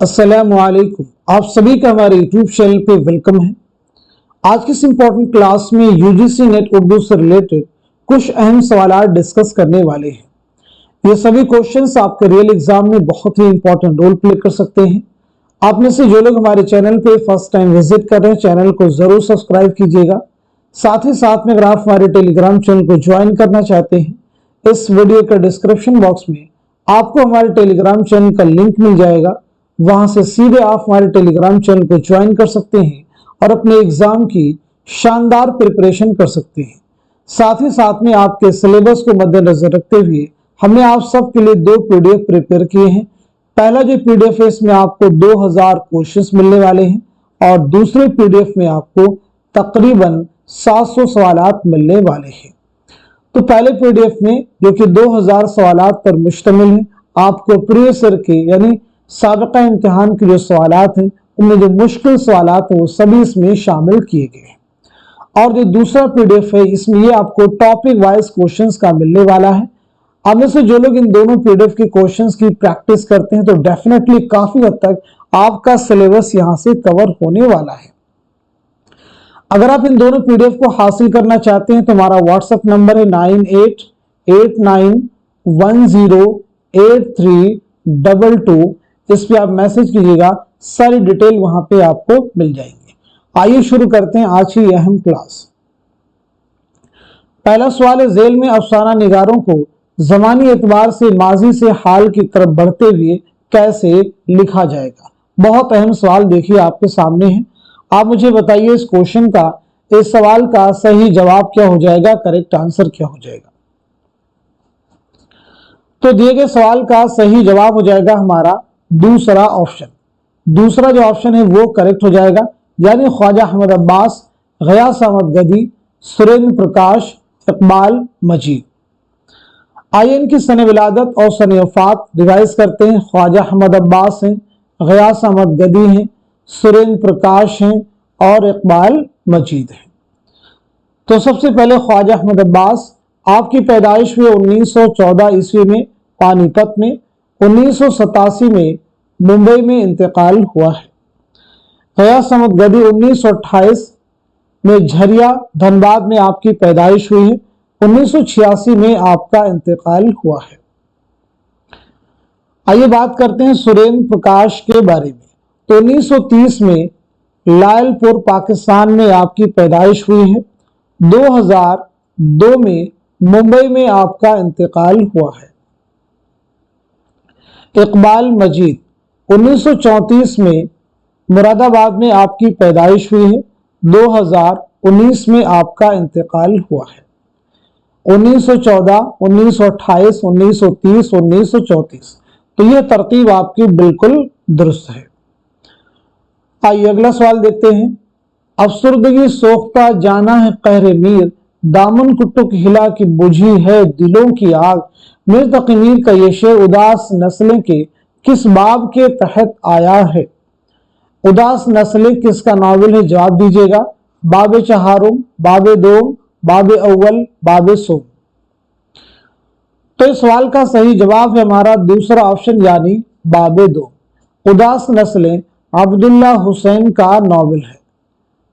अस्सलामुअलैकुम। आप सभी का हमारे यूट्यूब चैनल पे वेलकम है। आज की इस इम्पोर्टेंट क्लास में यूजीसी नेट उर्दू से रिलेटेड कुछ अहम सवाल डिस्कस करने वाले हैं। ये सभी क्वेश्चंस आपके रियल एग्जाम में बहुत ही इंपॉर्टेंट रोल प्ले कर सकते हैं। आप में से जो लोग हमारे चैनल पे फर्स्ट टाइम विजिट कर रहे हैं, चैनल को जरूर सब्सक्राइब कीजिएगा। साथ ही साथ में अगर आप हमारे टेलीग्राम चैनल को ज्वाइन करना चाहते हैं, इस वीडियो के डिस्क्रिप्शन बॉक्स में आपको हमारे टेलीग्राम चैनल का लिंक मिल जाएगा। वहां से सीधे आप हमारे टेलीग्राम चैनल को ज्वाइन कर सकते हैं और अपने एग्जाम की शानदार प्रिपरेशन कर सकते हैं। साथ ही साथ में आपके सिलेबस को मद्देनजर रखते हुए हमने आप सबके लिए 2 पीडीएफ प्रिपेयर किए हैं। पहला जो पीडीएफ है इसमें आपको 2000 क्वेश्चंस मिलने वाले हैं और दूसरे पीडीएफ में आपको तकरीबन 700 सवालात मिलने वाले हैं। तो पहले पीडीएफ में जो कि 2000 सवालात पर मुश्तमिल है, आपको प्रीवियस ईयर के यानी साबिका इम्तिहान के जो सवालात हैं उनमें जो मुश्किल सवालात हैं वो सभी इसमें शामिल किए गए हैं। और जो दूसरा पीडीएफ है इसमें ये आपको टॉपिक वाइज क्वेश्चंस का मिलने वाला है। अब में से जो लोग इन दोनों पीडीएफ के क्वेश्चंस की प्रैक्टिस करते हैं तो डेफिनेटली काफी हद तक आपका सिलेबस यहां से कवर होने वाला है। अगर आप इन दोनों पीडीएफ को हासिल करना चाहते हैं तो हमारा व्हाट्सएप नंबर है 9889108322। इस पे आप मैसेज कीजिएगा, सारी डिटेल वहां पे आपको मिल जाएंगे। आइए शुरू करते हैं आज की अहम क्लास। पहला सवाल है, झेल में अफसाना निगारों को जमानी एतबार से माजी से हाल की तरफ बढ़ते हुए कैसे लिखा जाएगा। बहुत अहम सवाल देखिए आपके सामने है। आप मुझे बताइए इस क्वेश्चन का, इस सवाल का सही जवाब क्या हो जाएगा, करेक्ट आंसर क्या हो जाएगा। तो दिए गए सवाल का सही जवाब हो जाएगा हमारा दूसरा ऑप्शन। दूसरा जो ऑप्शन है वो करेक्ट हो जाएगा, यानी ख्वाजा अहमद अब्बास, गयास अहमद गदी, सुरेंद्र प्रकाश, इकबाल मजीद। आइए इनकी सने विलादत और सने वफात रिवाइज करते हैं। ख्वाजा अहमद अब्बास हैं, गयास अहमद गदी हैं, सुरेंद्र प्रकाश हैं और इकबाल मजीद हैं। तो सबसे पहले ख्वाजा अहमद अब्बास, आपकी पैदाइश हुई 1914 ईस्वी में पानीपत में, 1987 में मुंबई में इंतकाल हुआ है। गयास अहमद गदी 1928 में झरिया धनबाद में आपकी पैदाइश हुई है, 1986 में आपका इंतकाल हुआ है। आइए बात करते हैं सुरेंद्र प्रकाश के बारे में। तो 1930 में लायलपुर पाकिस्तान में आपकी पैदाइश हुई है, 2002 में मुंबई में आपका इंतकाल हुआ है। इकबाल मजीद 1934 में मुरादाबाद में आपकी पैदाइश हुई है, 2019 में आपका इंतकाल हुआ है। 1914, 1928, 1930, 1934, तो यह तरतीब आपकी बिल्कुल दुरुस्त है। आइए अगला सवाल देखते हैं। अफसरदगी सोखता जाना है कहरे मीर, दामन कुटुक हिला की बुझी है दिलों की आग, मीर तकी मीर का ये शेर उदास नस्लें के किस बाब के तहत आया है। उदास नस्लें किसका नावल है, जवाब दीजिएगा। बाबे चहारुम, बाबे दोम, बाबे अव्वल, बाबे सोम। तो इस सवाल का सही जवाब है हमारा दूसरा ऑप्शन यानी बाबे दोम। उदास नस्लें अब्दुल्ला हुसैन का नावल है।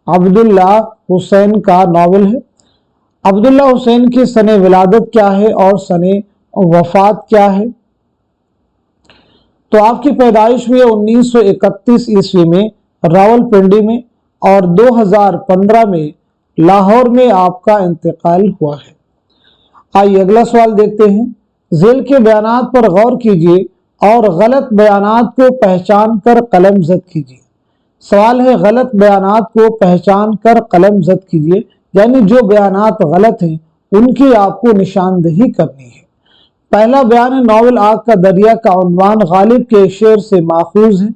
अब्दुल्ला हुसैन का नावल है। अब्दुल्ला हुसैन की सने विलादत क्या है और सने वफात क्या है। तो आपकी पैदाइश हुई 1931 ईस्वी में रावलपिंडी में और 2015 में लाहौर में आपका इंतकाल हुआ है। आइए अगला सवाल देखते हैं। झेल के बयानात पर गौर कीजिए और गलत बयानात को पहचान कर कलम जद कीजिए। सवाल है गलत बयानात को पहचान कर कलम जद कीजिए, यानी जो बयानात गलत हैं उनकी आपको निशानदेही करनी है। पहला बयान है, नावल आग का दरिया का उन्वान गालिब के एक शेर से माखूज है।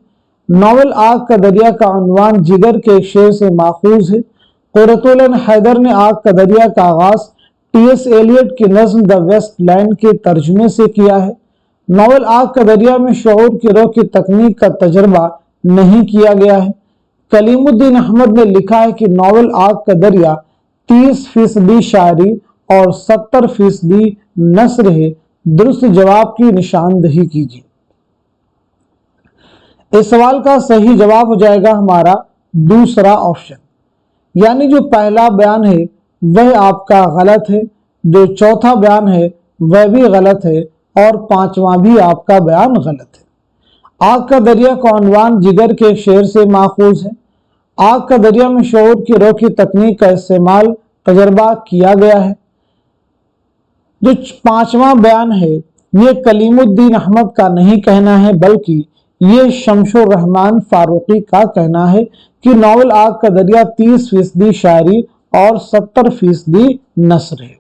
नावल आग का दरिया का उन्वान जिगर के एक शेर से माखूज है। कुरतुल हैदर ने आग का दरिया का आगाज टी.एस. एलियट की नज्म द वेस्ट लैंड के तर्जुमे से किया है। नावल आग का दरिया में शऊर की रोह की तकनीक का तजर्बा नहीं किया गया है। कलीमुद्दीन अहमद ने लिखा है कि नावल आग का दरिया 30% शायरी और 70% नस्र है। दुरुस्त जवाब की निशानदेही कीजिए। इस सवाल का सही जवाब हो जाएगा हमारा दूसरा ऑप्शन, यानी जो पहला बयान है वह आपका गलत है, जो चौथा बयान है वह भी गलत है और पांचवा भी आपका बयान गलत है। आग का दरिया का उन्वान जिगर के शेर से माखूज है। आग का दरिया में शऊर की रोकी तकनीक का इस्तेमाल तजर्बा किया गया है। जो पांचवा बयान है ये कलीमुद्दीन अहमद का नहीं कहना है, बल्कि ये शमशुर रहमान फारूकी का कहना है कि नॉवल आग का दरिया 30% शायरी और 70% नस्र है।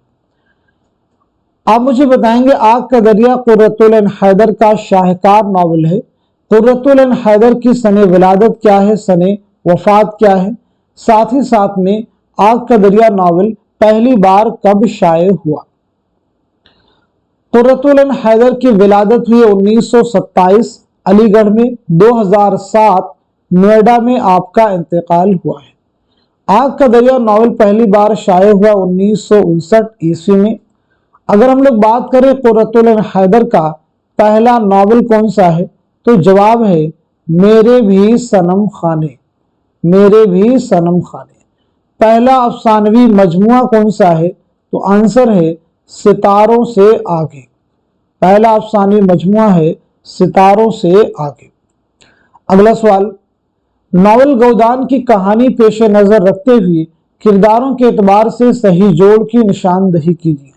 आप मुझे बताएंगे आग का दरिया कुर्रतुल ऐन हैदर का शाहकार नॉवल है। कुर्रतुल ऐन हैदर की सने विलादत क्या है, सने वफात क्या है? साथ ही साथ में आग का दरिया नॉवल पहली बार कब शाये हुआ? कुर्रतुल ऐन हैदर की विलादत हुई 1927 अलीगढ़ में, 2007 नोएडा में आपका इंतकाल हुआ है। आग का दरिया नॉवल पहली बार शाये हुआ 1959 ईस्वी में। अगर हम लोग बात करें कुर्रतुल ऐन हैदर का पहला नॉवल कौन सा है, तो जवाब है मेरे भी सनम खाने, मेरे भी सनम खाने। पहला अफसानवी मजमुआ कौन सा है, तो आंसर है सितारों से आगे। पहला अफसानवी मजमुआ है सितारों से आगे। अगला सवाल, नॉवल गौदान की कहानी पेश नजर रखते हुए किरदारों के एतबार से सही जोड़ की निशानदही कीजिए।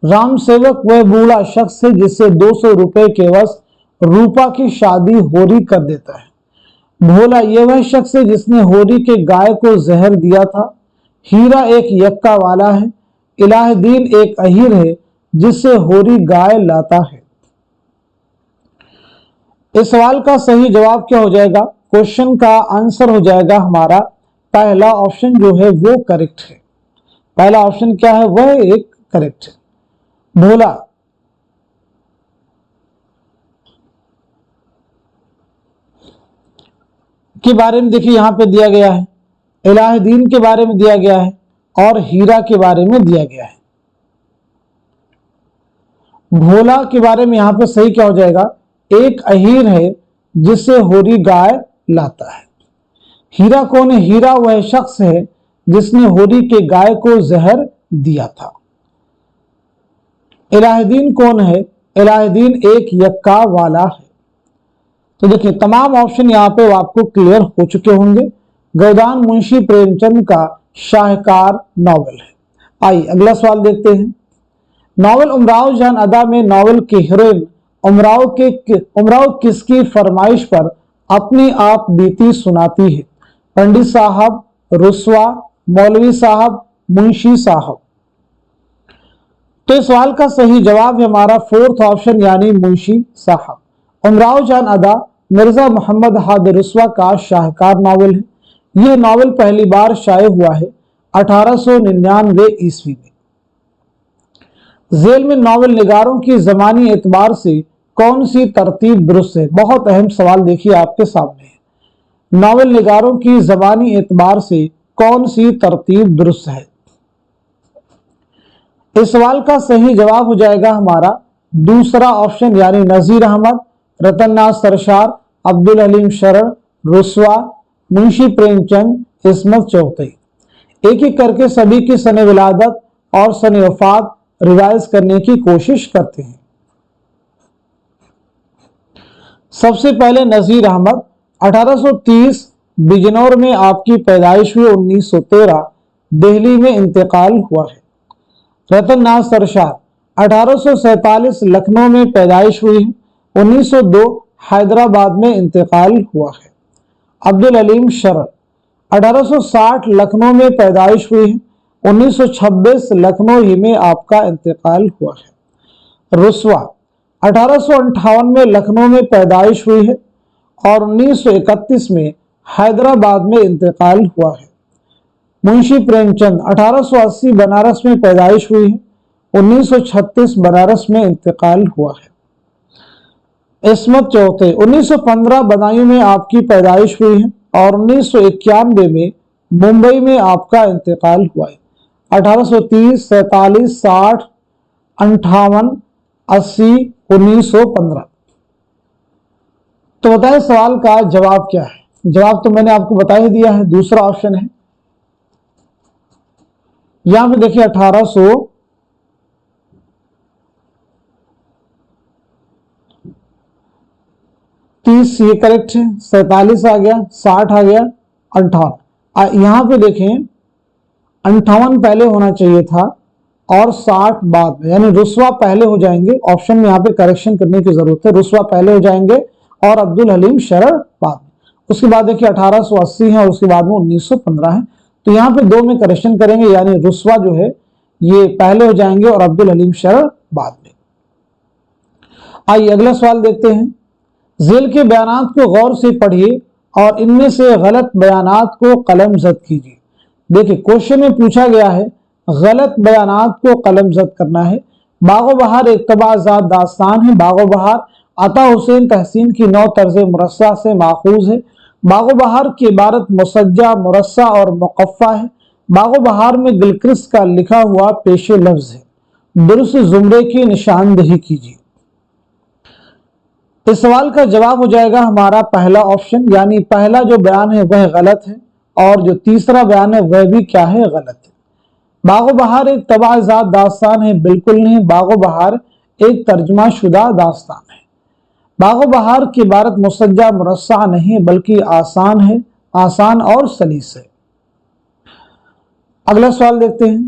राम सेवक वह बूढ़ा शख्स है जिससे 200 रुपए के एवज रूपा की शादी होरी कर देता है। भोला ये वह शख्स है जिसने होरी के गाय को जहर दिया था। हीरा एक यक्का वाला है। इलाहुद्दीन एक अहीर है जिससे होरी गाय लाता है। इस सवाल का सही जवाब क्या हो जाएगा? क्वेश्चन का आंसर हो जाएगा हमारा पहला ऑप्शन जो है वो करेक्ट है। पहला ऑप्शन क्या है, वह एक करेक्ट है। भोला के बारे में देखिए यहां पे दिया गया है, इलाहुद्दीन के बारे में दिया गया है और हीरा के बारे में दिया गया है। भोला के बारे में यहां पे सही क्या हो जाएगा? एक अहीर है जिससे होरी गाय लाता है। हीरा कौन है? हीरा वह शख्स है जिसने होरी के गाय को जहर दिया था। इलाहुद्दीन कौन है? इलाहुद्दीन एक यक्का वाला है। तो देखिए तमाम ऑप्शन यहाँ पे आपको क्लियर हो चुके होंगे। गोदान मुंशी प्रेमचंद का शाहकार नॉवल है। आइए अगला सवाल देखते हैं। नॉवल उमराव जान अदा में नॉवल के हीरोइन उमराव किसकी फरमाइश पर अपनी आप बीती सुनाती है? पंडित साहब, रुस्वा, मौलवी साहब, मुंशी साहब। तो इस सवाल का सही जवाब है हमारा फोर्थ ऑप्शन यानी मुंशी साहब। उमराव जान अदा मिर्जा मोहम्मद हादिर रुस्वा का शाहकार नॉवल है। यह नॉवल पहली बार शाये हुआ है 1899 ईस्वी में। जेल में नॉवल निगारों की जमानी एतबार से कौन सी तरतीब दुरुस्त है? बहुत अहम सवाल देखिए आपके सामने है। नॉवल निगारों की जबानी एतबार से कौन सी तरतीब दुरुस्त है? इस सवाल का सही जवाब हो जाएगा हमारा दूसरा ऑप्शन यानी नजीर अहमद, रतन नाज सरशार, अब्दुल हलीम शरण, रुस्वा, मुंशी प्रेमचंद, इस्मत चौधरी। एक एक करके सभी की सने विलादत और सने वफात रिवाइज करने की कोशिश करते हैं। सबसे पहले नजीर अहमद 1830 बिजनौर में आपकी पैदाइश हुई, 1913 दिल्ली में इंतकाल हुआ है। रतन नाज सरशार 1847 लखनऊ में पैदाइश हुई है, 1902 हैदराबाद में इंतकाल हुआ है। अब्दुल हलीम शरण 1860 लखनऊ में पैदाइश हुई है, 1926 लखनऊ ही में आपका इंतकाल हुआ है। रुस्वा 1858 में लखनऊ में पैदाइश हुई है और 1931 में हैदराबाद में इंतकाल हुआ है। मुंशी प्रेमचंद 1880 बनारस में पैदाइश हुई है, 1936 बनारस में इंतकाल हुआ है। इस्मत चौथे 1915 बदायूं में आपकी पैदाइश हुई है और 1991 में मुंबई में आपका इंतकाल हुआ है। 1830, 47, 60, 58, 80, 1915। تو بتائیں سوال کا جواب کیا ہے؟ جواب تو میں نے آپ کو بتا ہی دیا ہے، دوسرا آپشن ہے۔ یہاں پہ دیکھیے 1830 یہ کریکٹ ہے، 47 آ گیا، 60 آ گیا، 58۔ یہاں پہ دیکھیں 58 پہلے ہونا چاہیے تھا اور 60 بعد میں، یعنی رسوا پہلے ہو جائیں گے۔ آپشن میں یہاں پہ کریکشن کرنے کی ضرورت ہے، رسوا پہلے ہو جائیں گے اور عبدالحلیم شرر بعد میں۔ اس کے بعد دیکھیے 1880 ہے اور اس کے بعد میں 1915 ہے، تو یہاں پہ 2 میں کریکشن کریں گے، یعنی رسوا جو ہے یہ پہلے ہو جائیں گے اور عبدالحلیم شرر بعد میں۔ آئیے اگلا سوال دیکھتے ہیں۔ ذیل کے بیانات کو غور سے پڑھیے اور ان میں سے غلط بیانات کو قلم زد کیجیے۔ دیکھیں کوشچن میں پوچھا گیا ہے غلط بیانات کو قلم زد کرنا ہے۔ باغ و بہار ایک تبعزاد داستان ہے۔ باغ و بہار عطا حسین تحسین کی نو طرز مرصع سے ماخوذ ہے۔ باغ و بہار کی عبارت مسجع، مرصع اور مقفع ہے۔ باغ و بہار میں گلکرست کا لکھا ہوا پیش لفظ ہے۔ درست زمرے کی نشاندہی کیجیے۔ اس سوال کا جواب ہو جائے گا ہمارا پہلا آپشن، یعنی پہلا جو بیان ہے وہ غلط ہے اور جو تیسرا بیان ہے وہ بھی کیا ہے؟ غلط ہے۔ باغ و بہار ایک تبعزاد داستان ہے، بالکل نہیں، باغ و بہار ایک ترجمہ شدہ داستان ہے۔ باغ و بہار کی عبارت مسجع مرصع نہیں بلکہ آسان ہے، آسان اور سلیس ہے۔ اگلا سوال دیکھتے ہیں۔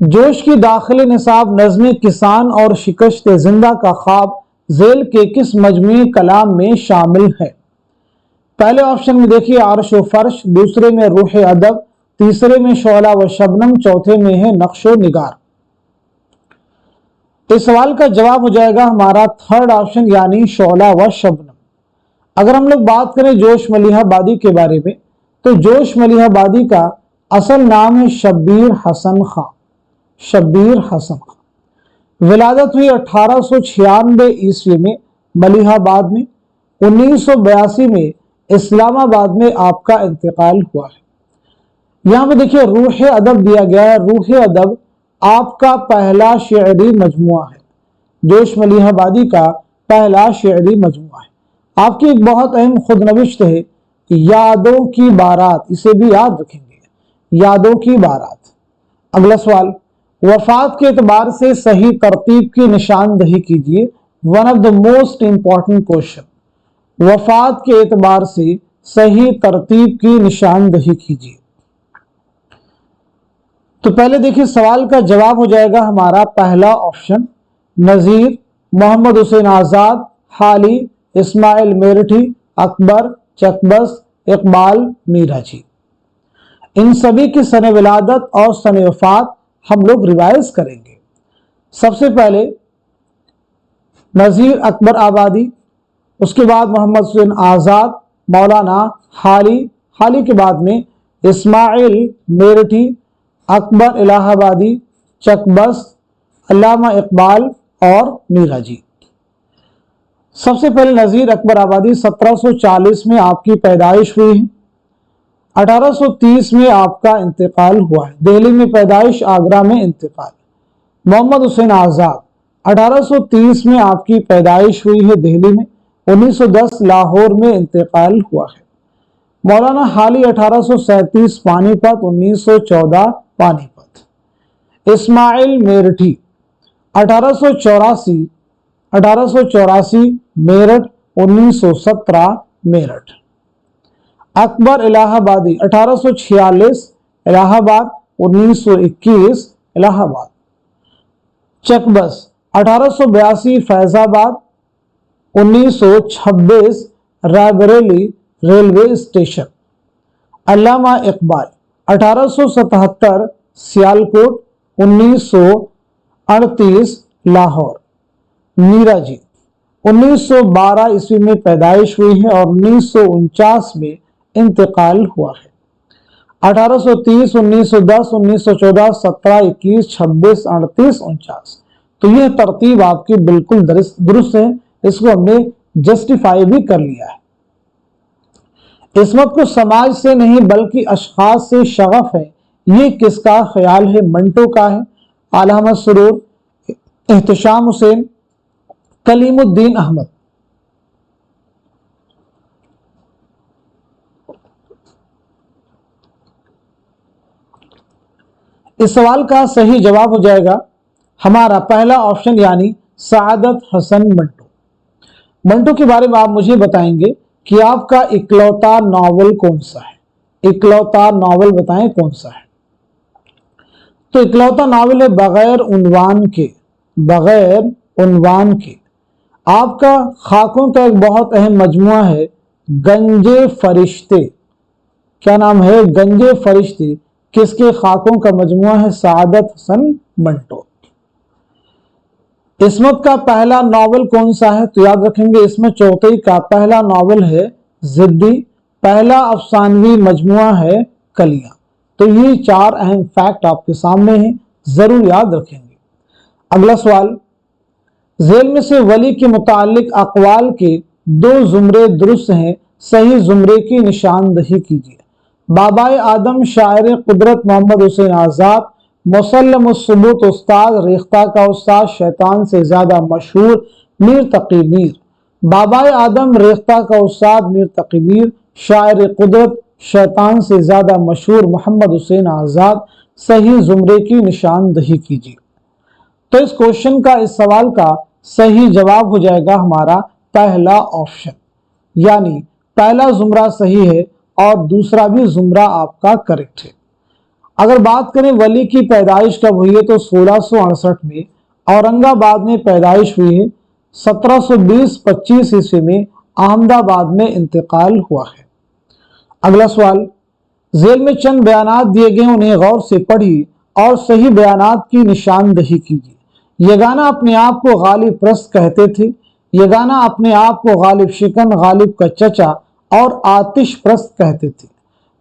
جوش کی داخل نصاب نظم کسان اور شکست زندہ کا خواب ذیل کے کس مجموعی کلام میں شامل ہے؟ پہلے آپشن میں دیکھیے عرش و فرش، دوسرے میں روح ادب، تیسرے میں شعلہ و شبنم، چوتھے میں ہے نقش و نگار۔ اس سوال کا جواب ہو جائے گا ہمارا تھرڈ آپشن، یعنی شعلہ و شبنم۔ اگر ہم لوگ بات کریں جوش ملیحہ بادی کے بارے میں تو جوش ملیحہ بادی کا اصل نام ہے شبیر حسن خاں۔ شبیر حسن خاں ولادت ہوئی 1896 عیسوی میں ملیحہ آباد میں۔ 1982 میں اسلام آباد میں آپ کا انتقال ہوا ہے۔ یہاں پہ دیکھیے روح ادب دیا گیا ہے۔ روح ادب آپ کا پہلا شعری مجموعہ ہے، جوش ملیحہ آبادی کا پہلا شعری مجموعہ ہے۔ آپ کی ایک بہت اہم خود نوشت ہے یادوں کی بارات، اسے بھی یاد رکھیں گے، یادوں کی بارات۔ اگلا سوال، وفات کے اعتبار سے صحیح ترتیب کی نشاندہی کیجیے۔ One of the most important question, وفات کے اعتبار سے صحیح ترتیب کی نشاندہی کیجیے۔ تو پہلے دیکھیے سوال کا جواب ہو جائے گا ہمارا پہلا آپشن، نذیر، محمد حسین آزاد، حالی، اسماعیل میرٹھی، اکبر، چکبست، اقبال، میرا جی۔ ان سبھی کی سن ولادت اور سن وفات ہم لوگ ریوائز کریں گے۔ سب سے پہلے نذیر اکبر آبادی، اس کے بعد محمد حسین آزاد، مولانا حالی، حالی کے بعد میں اسماعیل میرٹھی، اکبر الہ آبادی، چکبست، علامہ اقبال اور میرا جی۔ سب سے پہلے نذیر اکبر آبادی 1740 میں آپ کی پیدائش ہوئی ہے، 1830 میں آپ کا انتقال ہوا ہے۔ دہلی میں پیدائش، آگرہ میں انتقال۔ محمد حسین آزاد 1830 میں آپ کی پیدائش ہوئی ہے دہلی میں، 1910 لاہور میں انتقال ہوا ہے۔ مولانا حالی 1837 پانی پت، 1914 پانی پت۔ اسماعیل میرٹھی 1884 میرٹھ، 1917 میرٹھ۔ اکبر الہ آبادی 1846 الہ آباد، 1921 الہ آباد۔ چکبست 1882 فیض آباد، 1926 رائے بریلی ریلوے اسٹیشن۔ علامہ اقبال 1877 سیالکوٹ، 1938 لاہور۔ میرا جی 1912 عیسوی میں پیدائش ہوئی ہے اور 1949 میں انتقال ہوا ہے۔ 1830 1910 1914 17 21 26 38 49۔ تو یہ ترتیب آپ کی بالکل درست ہے، اس کو ہم نے جسٹیفائی بھی کر لیا ہے۔ عصمت کو سماج سے نہیں بلکہ اشخاص سے شغف ہے، یہ کس کا خیال ہے؟ منٹو کا ہے، اعلی احمد سرور، احتشام حسین، کلیم الدین احمد۔ इस सवाल का सही जवाब हो जाएगा हमारा पहला ऑप्शन यानी सआदत हसन मंटो। मंटो के बारे में आप मुझे बताएंगे कि आपका इकलौता नॉवल कौन सा है, इकलौता नॉवल बताएं कौन सा है। तो इकलौता नॉवल है बगैर उन्वान के, बगैर उन्वान के। आपका खाकों का एक बहुत अहम मजमुआ है गंजे फरिश्ते। क्या नाम है? गंजे फरिश्ते। किसके खाकों का मजमुआ है? सआदत हसन मंटो। इस्मत का पहला नॉवल कौन सा है? तो याद रखेंगे इस्मत चौधरी का पहला नॉवल है जिद्दी, पहला अफसानवी मजमुआ है कलियां। तो ये 4 अहम फैक्ट आपके सामने हैं, जरूर याद रखेंगे। अगला सवाल, झेल में से वली के मुतालिक अकवाल के 2 जुमरे दुरुस्त हैं, सही जुमरे की निशानदही कीजिए। बाबाए आदम शायर कुदरत मोहम्मद हुसैन आजाद, मुसल्लम सुबूत उस्ताद रेख्ता का उस्ताद शैतान से ज्यादा मशहूर मीर तकी मीर। बाबाए आदम रेख्ता का उस्ताद मीर तकी मीर, शायर कुदरत शैतान से ज्यादा मशहूर मोहम्मद हुसैन आजाद। सही जुमरे की निशानदही कीजिए। तो इस क्वेश्चन का, इस सवाल का सही जवाब हो जाएगा हमारा पहला ऑप्शन, यानी पहला जुमरा सही है और दूसरा भी जुमरा आपका करेक्ट है। अगर बात करें वली की पैदाइश कब हुई है तो 1668 में औरंगाबाद में पैदाइश हुई है। 1720-25 ईस्वी में अहमदाबाद में इंतकाल हुआ है। अगला सवाल, झेल में चंद बयानात दिए गए, उन्हें गौर से पढ़िए और सही बयानात की निशानदही कीजिए। यगाना अपने आप को गालिब प्रस्त कहते थे। यगाना अपने आप को गालिब शिकन, गालिब का चचा और आतिश प्रस्त कहते थे।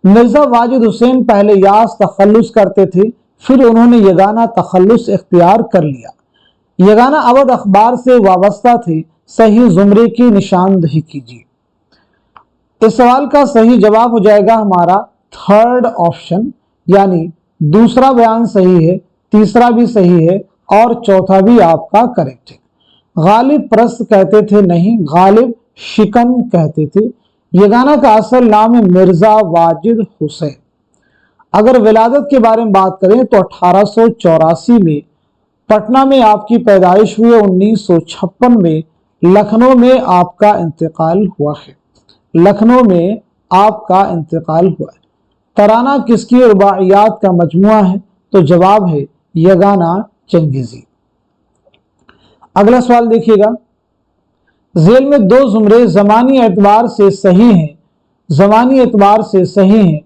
मिर्जा वाजिद हुसैन पहले यास तखल्लुस करते थे, फिर उन्होंने यगाना तखल्लुस इख्तियार कर लिया। यगाना अवध अखबार से वाबस्ता थे। सही जुमरे की निशानदही कीजिए। इस सवाल का सही जवाब हो जाएगा हमारा थर्ड ऑप्शन, यानी दूसरा बयान सही है, तीसरा भी सही है और चौथा भी आपका करेक्ट है। गालिब प्रस्त कहते थे नहीं, गालिब शिकन कहते थे। यगाना का असल नाम है मिर्जा वाजिद हुसैन। अगर विलादत के बारे में बात करें तो 1884 में पटना में आपकी पैदाइश हुई है। 1956 में लखनऊ में आपका इंतकाल हुआ है। लखनऊ में आपका इंतकाल हुआ है। तराना किसकी रुबाइयात का मजमुआ है? तो जवाब है यगाना चंगेजी। अगला सवाल देखिएगा, झेल में 2 जुमरे जमानी एतबार से सही हैं, जमानी एतबार से सही हैं,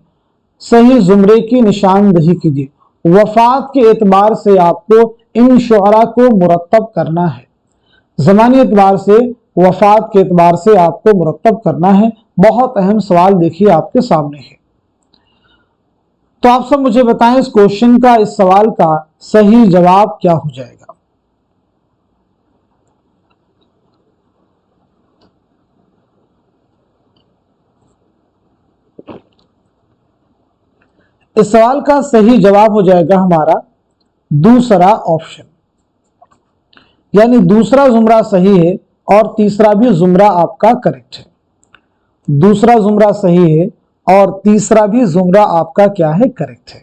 सही जुमरे की निशानदही कीजिए। वफात के एतबार से आपको इन शुअरा को मुरत्तब करना है। जमानी एतबार से, वफात के एतबार से आपको मुरत्तब करना है। बहुत अहम सवाल देखिए आपके सामने है। तो आप सब मुझे बताएं इस क्वेश्चन का, इस सवाल का सही जवाब क्या हो जाएगा। इस सवाल का सही जवाब हो जाएगा हमारा दूसरा ऑप्शन, यानी दूसरा जुमरा सही है और तीसरा भी जुमरा आपका करेक्ट है। दूसरा जुमरा सही है और तीसरा भी जुमरा आपका क्या है? करेक्ट है।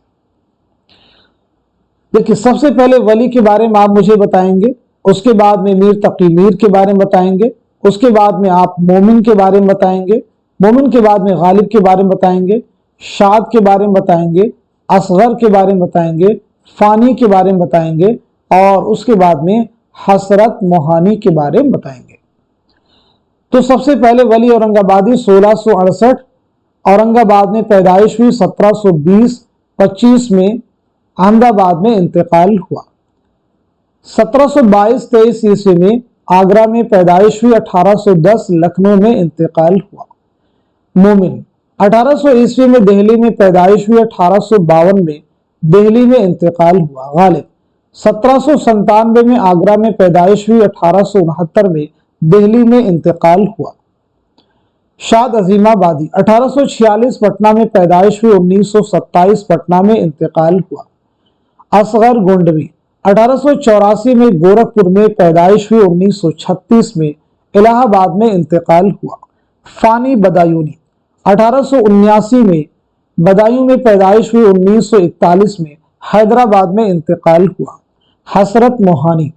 देखिए, सबसे पहले वली के बारे में आप मुझे बताएंगे, उसके बाद में मीर तकी मीर के बारे में बताएंगे, उसके बाद में आप मोमिन के बारे में बताएंगे, मोमिन के बाद में गालिब के बारे में बताएंगे, शाद के बारे में बताएंगे, असगर के बारे में बताएंगे, फानी के बारे में बताएंगे और उसके बाद में हसरत मोहानी के बारे में बताएंगे। तो सबसे पहले वली औरंगाबादी 1668 औरंगाबाद में पैदाइश हुई। 1720-25 में अहमदाबाद में इंतकाल हुआ। 1722-23 ईस्वी में आगरा में पैदाइश हुई। 1810 लखनऊ में इंतकाल हुआ। मोमिन 1800 ईस्वी में दिल्ली में पैदाइश हुई। 1852 में दिल्ली में इंतकाल हुआ। गालिब 1797 में आगरा में पैदाइश हुई। 1869 में दिल्ली में इंतकाल हुआ। शाद अजीमाबादी 1846 पटना में पैदाइश हुई। 1927 पटना में इंतकाल हुआ। असगर गोंडवी 1884 में गोरखपुर में पैदाइश हुई। 1936 में इलाहाबाद में इंतकाल हुआ। फानी बदायूनी 1879 में बदायूं में पैदाइश हुई। 1941 में हैदराबाद में इंतकाल हुआ। हसरत मोहानी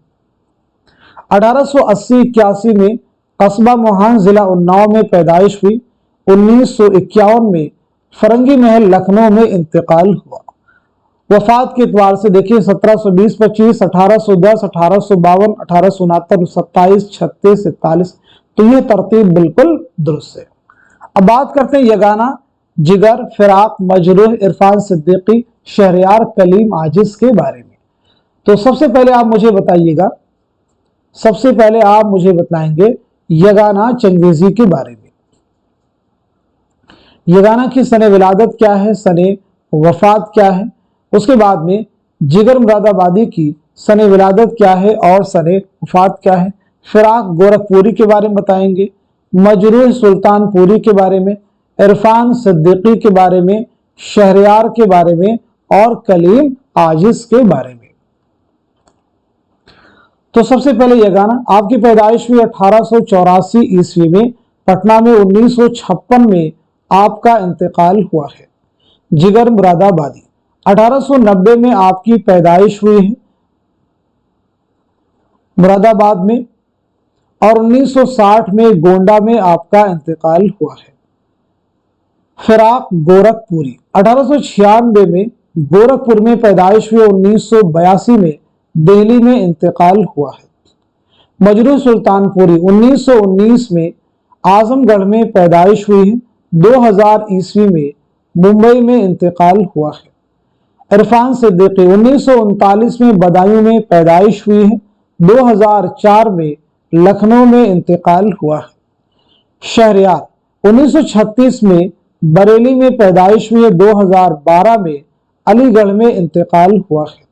1880-81 में कस्बा मोहान जिला उन्नाव में पैदाइश हुई। 1951 में फरंगी महल लखनऊ में इंतकाल हुआ। वफात के एतबार से देखिए 1720-25, 1810, 1852, 1869, 27, 36, 41, तो ये तरतीब बिल्कुल दुरुस्त है। अब बात करते हैं यगाना, जिगर, फिराक, मजरूह, इरफान सिद्दीकी, शहरयार, कलीम, आजिज के बारे में। तो सबसे पहले आप मुझे बताएंगे यगाना चंगेजी के बारे में। यगाना की सने विलादत क्या है, सने वफात क्या है। उसके बाद में जिगर मुरादाबादी की सने विलादत क्या है और सने वफात क्या है। फिराक गोरखपुरी के बारे में बताएंगे, मजरूह सुल्तानपुरी के बारे में, इरफान सिद्दीकी के बारे में, शहरयार के बारे में और कलीम आजिज के बारे में। तो सबसे पहले यगाना, आपकी पैदाइश हुई 1884 ईस्वी में पटना में। 1956 में आपका इंतकाल हुआ है। जिगर मुरादाबादी 1890 में आपकी पैदाइश हुई है मुरादाबाद में और 1960 में गोंडा में आपका इंतकाल हुआ है। फिराक गोरखपुरी 1896 में गोरखपुर में पैदाइश हुई। 1982 में दिल्ली में इंतकाल हुआ है। मजरूह सुल्तानपुरी 1919 में आजमगढ़ में पैदाइश हुई है। 2000 ईस्वी में मुंबई में इंतकाल हुआ है। इरफान सिद्दीकी 1939 में बदायूं में पैदाइश हुई है। 2004 में लखनऊ में इंतकाल हुआ है। शहरयार 1936 में बरेली में पैदाइश हुई है। 2012 में अलीगढ़ में इंतकाल हुआ है।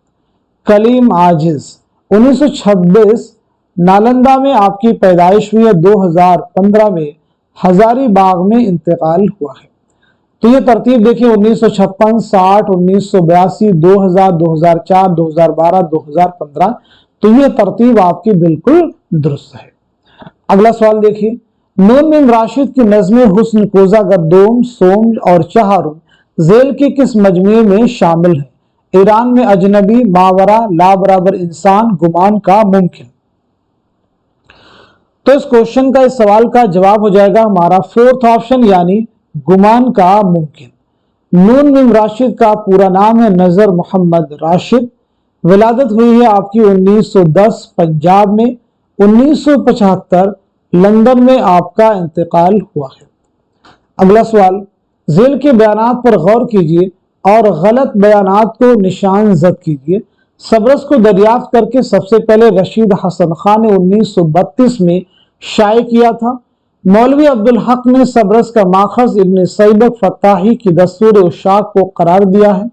कलीम आजिज 1926 नालंदा में आपकी पैदाइश हुई है। 2015 में हजारीबाग में इंतकाल हुआ है। तो ये तरतीब देखिए 1956, 60, 1982, 2000, 2004, 2012, 2015, तो ये तरतीब आपकी बिल्कुल दुरुस्त है। अगला सवाल देखिए, नून मीम राशिद की नज़्में हुस्न, कोज़ा, गर्दोम, सोम और चहारुम जेल के किस मजमूए में शामिल है? ईरान में अजनबी, मावरा, ला बराबर इंसान, गुमान का मुमकिन। तो इस क्वेश्चन का, इस सवाल का जवाब हो जाएगा हमारा फोर्थ ऑप्शन, यानी गुमान का मुमकिन। नून मीम राशिद का पूरा नाम है नजर मोहम्मद राशिद। विलादत हुई है आपकी 1910 पंजाब में। 1975 लंदन में आपका इंतकाल हुआ है। अगला सवाल, जेल के बयानात पर गौर कीजिए और गलत बयानात को निशान जद कीजिए। सबरस को दरियाफ्त करके सबसे पहले रशीद हसन खान ने 1932 में शाये किया था। मौलवी अब्दुल हक ने सबरस का माखज इब्न सैबक फताही की दस्तूर उशाक को करार दिया है।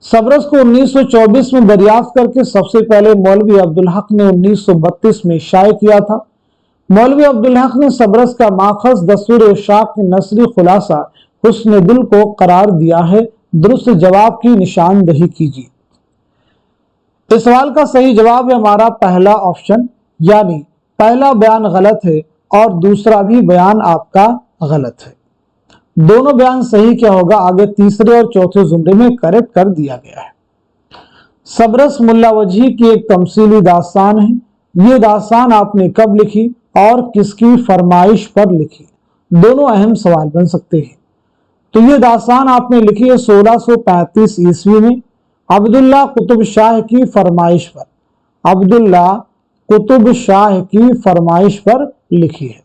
सबरस को 1924 में दरियाफ्त करके सबसे पहले मौलवी अब्दुल हक ने 1932 में शाये किया था। मौलवी अब्दुल हक ने सबरस का माखज दस्तूर उशाक की नसरी खुलासा हुस्न दिल को करार दिया है। दुरुस्त जवाब की निशानदही कीजिए। इस सवाल का सही जवाब है हमारा पहला ऑप्शन, यानी पहला बयान गलत है और दूसरा भी बयान आपका गलत है। दोनों बयान सही क्या होगा, आगे तीसरे और चौथे जुमरे में करेक्ट कर दिया गया है। सबरस मुल्ला वजही की एक तमसीली दास्तान है। ये दास्तान आपने कब लिखी और किसकी फरमाइश पर लिखी? दोनों अहम सवाल बन सकते हैं। तो ये दास्तान आपने लिखी है 1635 ईस्वी में अब्दुल्ला कुतुब शाह की फरमाइश पर। अब्दुल्ला कुतुब शाह की फरमाइश पर लिखी है।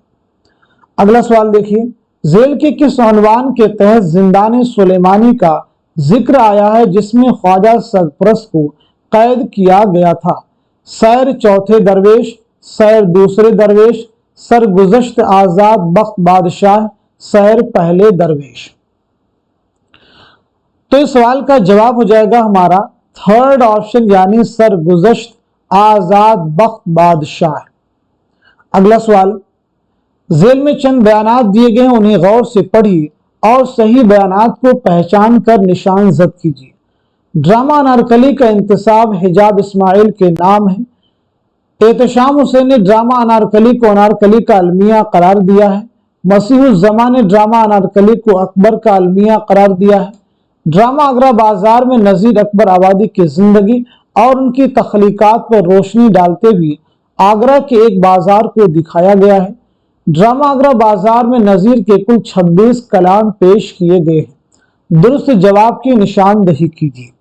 अगला सवाल देखिए, जेल के किस उन्वान के तहत जिंदान सुलेमानी का जिक्र आया है जिसमें ख्वाजा सरपरस्त को कैद किया गया था? सैर चौथे दरवेश, सैर दूसरे दरवेश, सरगुज़श्त आजाद बख्त बादशाह, सैर पहले दरवेश। तो इस सवाल का जवाब हो जाएगा हमारा थर्ड ऑप्शन, यानी सरगुज़श्त आजाद बख्त बादशाह। अगला सवाल, जेल में चंद बयानात दिए गए हैं, उन्हें गौर से पढ़िए और सही बयानात को पहचान कर निशान जद कीजिए। ड्रामा अनारकली का इंतसाब हिजाब इस्माइल के नाम है। एहतशाम हुसैन ने ड्रामा अनारकली को अनारकली का अलमिया करार दिया है। मसीहुज़्ज़मा ने ड्रामा अनारकली को अकबर का अलमिया करार दिया है। ड्रामा आगरा बाजार में नजीर अकबर आबादी की जिंदगी और उनकी तख्लीकात पर रोशनी डालते हुए आगरा के एक बाजार को दिखाया गया है। ड्रामा आगरा बाजार में नजीर के कुल 26 कलाम पेश किए गए हैं। दुरुस्त जवाब की निशानदही कीजिए।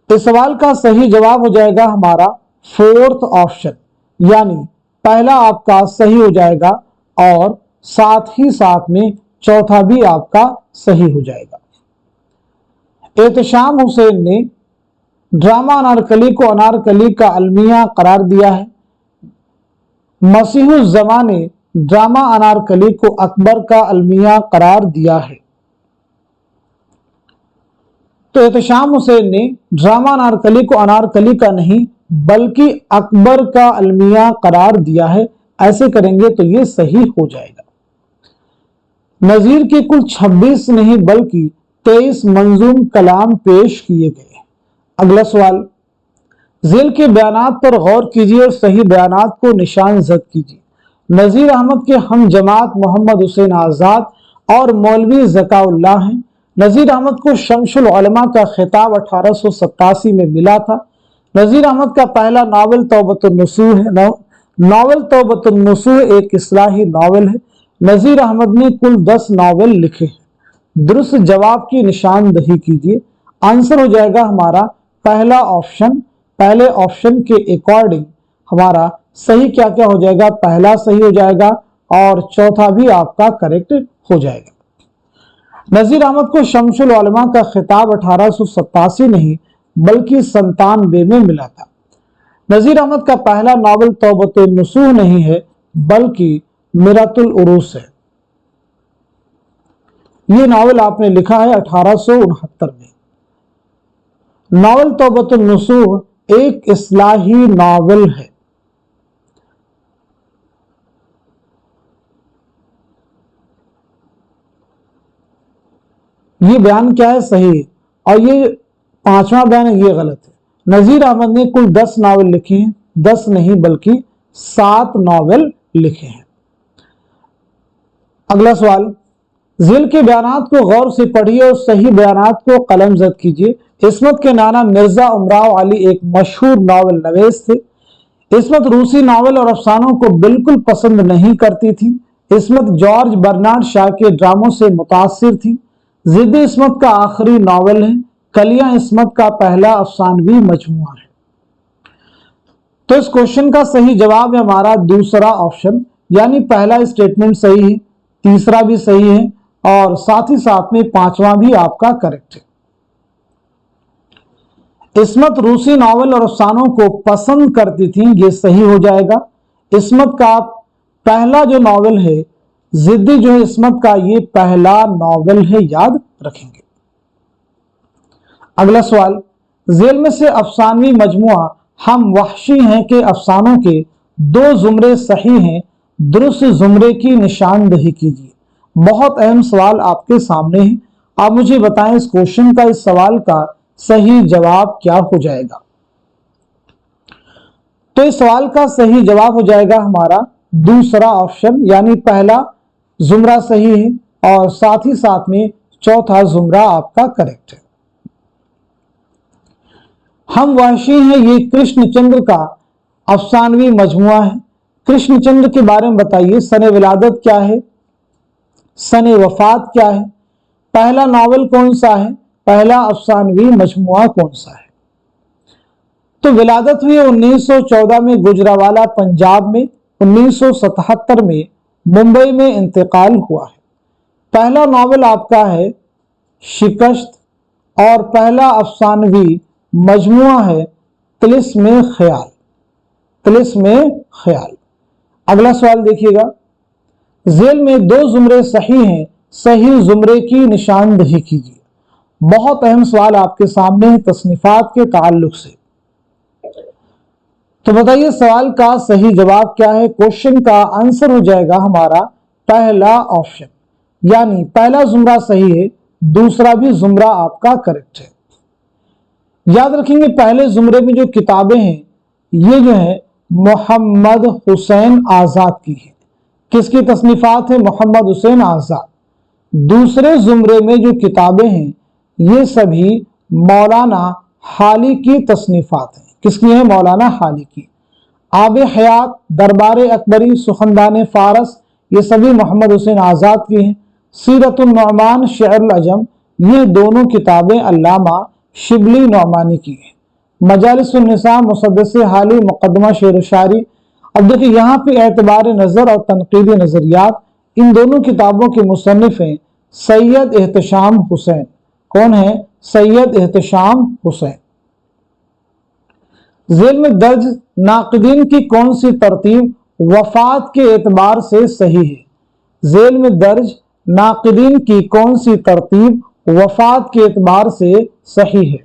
इस सवाल का सही जवाब हो जाएगा हमारा फोर्थ ऑप्शन, यानी पहला आपका सही हो जाएगा और साथ ही साथ में चौथा भी आपका सही हो जाएगा। एहतशाम हुसैन ने ड्रामा अनारकली को अनारकली का अलमिया करार दिया है। मसीहुज़्ज़मा ने ड्रामा अनारकली को अकबर का अलमिया करार दिया है। तो एहतशाम हुसैन ने ड्रामा अनारकली को अनारकली का नहीं बल्कि अकबर का अलमिया करार दिया है। ऐसे करेंगे तो ये सही हो जाएगा। नजीर के कुल 26 नहीं बल्कि 23 मंजूम कलाम पेश किए गए। अगला सवाल, झेल के बयानात पर गौर कीजिए और सही बयानात को निशान जद कीजिए। नजीर अहमद के हम जमात मोहम्मद हुसैन आजाद और मौलवी ज़काउल्लाह हैं। नजीर अहमद को शमसुल उलमा का खिताब 1887 में मिला था। नजीर अहमद का पहला नावल तौबतुन नसूह है। नावल तौबतुन नसूह एक इस्लाही नावल है। नजीर अहमद ने कुल 10 नावल लिखे हैं। दुरुस्त जवाब की निशानदही कीजिए। आंसर हो जाएगा हमारा पहला ऑप्शन। पहले ऑप्शन के अकॉर्डिंग हमारा सही क्या क्या हो जाएगा, पहला सही हो जाएगा और चौथा भी आपका करेक्ट हो जाएगा। नजीर अहमद को शमसुल उलमा का खिताब 1887 नहीं बल्कि 97 में मिला था। नजीर अहमद का पहला नावल तौबतुन नसूह नहीं है बल्कि मिरातुल उरूस है। ये नावल आपने लिखा है 1869 में। नावल तौबतुन नसूह एक इस्लाही नावल है। ये बयान क्या है, सही है, और ये पांचवा बयान है, ये गलत है। नजीर अहमद ने कुल 10 नावल लिखे हैं, 10 नहीं बल्कि 7 नावल लिखे हैं। अगला सवाल, झेल के बयानात को गौर से पढ़िए और सही बयानात को कलमजद कीजिए। इस्मत के नाना मिर्जा उमराव अली एक मशहूर नावल नवेश थे। इस्मत रूसी नावल और अफसानों को बिल्कुल पसंद नहीं करती थी। इस्मत जॉर्ज बर्नार्ड शॉ के ड्रामों से मुतासिर थी। जिद इस्मत का आखिरी नावल है। कलियां इस्मत का पहला अफसानवी मजमुआ है। तो इस क्वेश्चन का सही जवाब है हमारा दूसरा ऑप्शन, यानी पहला स्टेटमेंट सही है, तीसरा भी सही है और साथ ही साथ में पांचवा भी आपका करेक्ट है। इस्मत रूसी नावल और अफसानों को पसंद करती थी, ये सही हो जाएगा। इस्मत का पहला जो नावल है जिद्दी जो है इस्मत का ये पहला नावल है, याद रखेंगे। अगला सवाल, झेल में से अफसानवी मजमुआ हम वहशी हैं के अफसानों के 2 जुमरे सही हैं, दुरुस्त जुमरे की निशानदही कीजिए। बहुत अहम सवाल आपके सामने है। आप मुझे बताएं इस क्वेश्चन का, इस सवाल का सही जवाब क्या हो जाएगा। तो इस सवाल का सही जवाब हो जाएगा हमारा दूसरा ऑप्शन, यानी पहला जुमरा सही है और साथ ही साथ में चौथा जुमरा आपका करेक्ट है। हम वहशी हैं ये कृष्णचंद्र का अफसानवी मजमुआ है। कृष्णचंद्र के बारे में बताइए, सने विलादत क्या है, सने वफात क्या है, पहला नावल कौन सा है, पहला अफसानवी मजमुआ कौन सा है। तो विलादत हुई 1914 में गुजरावाला पंजाब में, 1977 में मुंबई में इंतकाल हुआ है। पहला नावल आपका है शिकस्त और पहला अफसानवी मजमुआ है तिलिस्मे ख्याल। तिलिस्मे ख्याल। अगला सवाल देखिएगा, झेल में 2 जुमरे सही हैं, सही जुमरे की निशानदही कीजिए। बहुत अहम सवाल आपके सामने है तसनीफात के ताल्लुक से। तो बताइए सवाल का सही जवाब क्या है। क्वेश्चन का आंसर हो जाएगा हमारा पहला ऑप्शन, यानी पहला जुमरा सही है, दूसरा भी जुमरा आपका करेक्ट है। याद रखेंगे पहले जुमरे में जो किताबें हैं ये जो है मोहम्मद हुसैन आजाद की है। किसकी तसनीफात है, मोहम्मद हुसैन आजाद। दूसरे जुमरे में जो किताबें हैं ये सभी मौलाना हाली की तसनीफात हैं। किसकी हैं? मौलाना हाली की। आब हयात, दरबार अकबरी, सुखनदान फारस, ये सभी मोहम्मद हुसैन आज़ाद की हैं। सीरतुन नौमान, शेर अजम, ये दोनों किताबें अल्लामा शिबली नौमानी की हैं। मजालिसुन निसा, मुसद्दस हाली, मुकदमा शेर शायरी। अब देखिए यहाँ पे एतबार नज़र और तनकीदी नज़रियात, इन दोनों किताबों के मुसन्निफ हैं सैयद एहतशाम हुसैन। कौन है? सैयद एहतशाम हुसैन। ज़ेल में दर्ज नाक़दीन की कौन सी तरतीब वफात के एतबार से सही है? ज़ेल में दर्ज नाक़दीन की कौन सी तरतीब वफात के एतबार से सही है?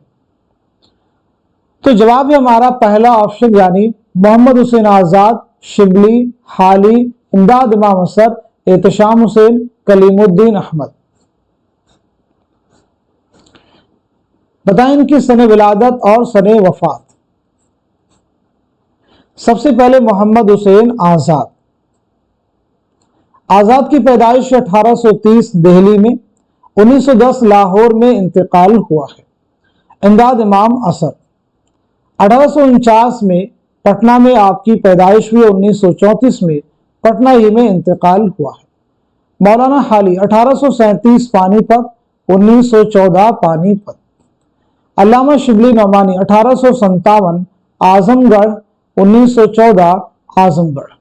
तो जवाब है हमारा पहला ऑप्शन, यानी मोहम्मद हुसैन आज़ाद, शिबली, हाली, इमदाद इमाम असर, एहतशाम हुसैन, कलीमुद्दीन अहमद। बताएं इनकी सने विलादत और सने वफात। सबसे पहले मोहम्मद हुसैन आज़ाद। आज़ाद की पैदाइश 1830 दिल्ली में, 1910 लाहौर में इंतकाल हुआ है। इमदाद इमाम असर 1849 में पटना में आपकी पैदाइश हुई, 1934 में पटना ही में इंतकाल हुआ है। मौलाना हाली 1837 पानीपत, 1914 पानीपत। अल्लामा शिबली नौमानी 1857 आजमगढ़, 1914 आजमगढ़।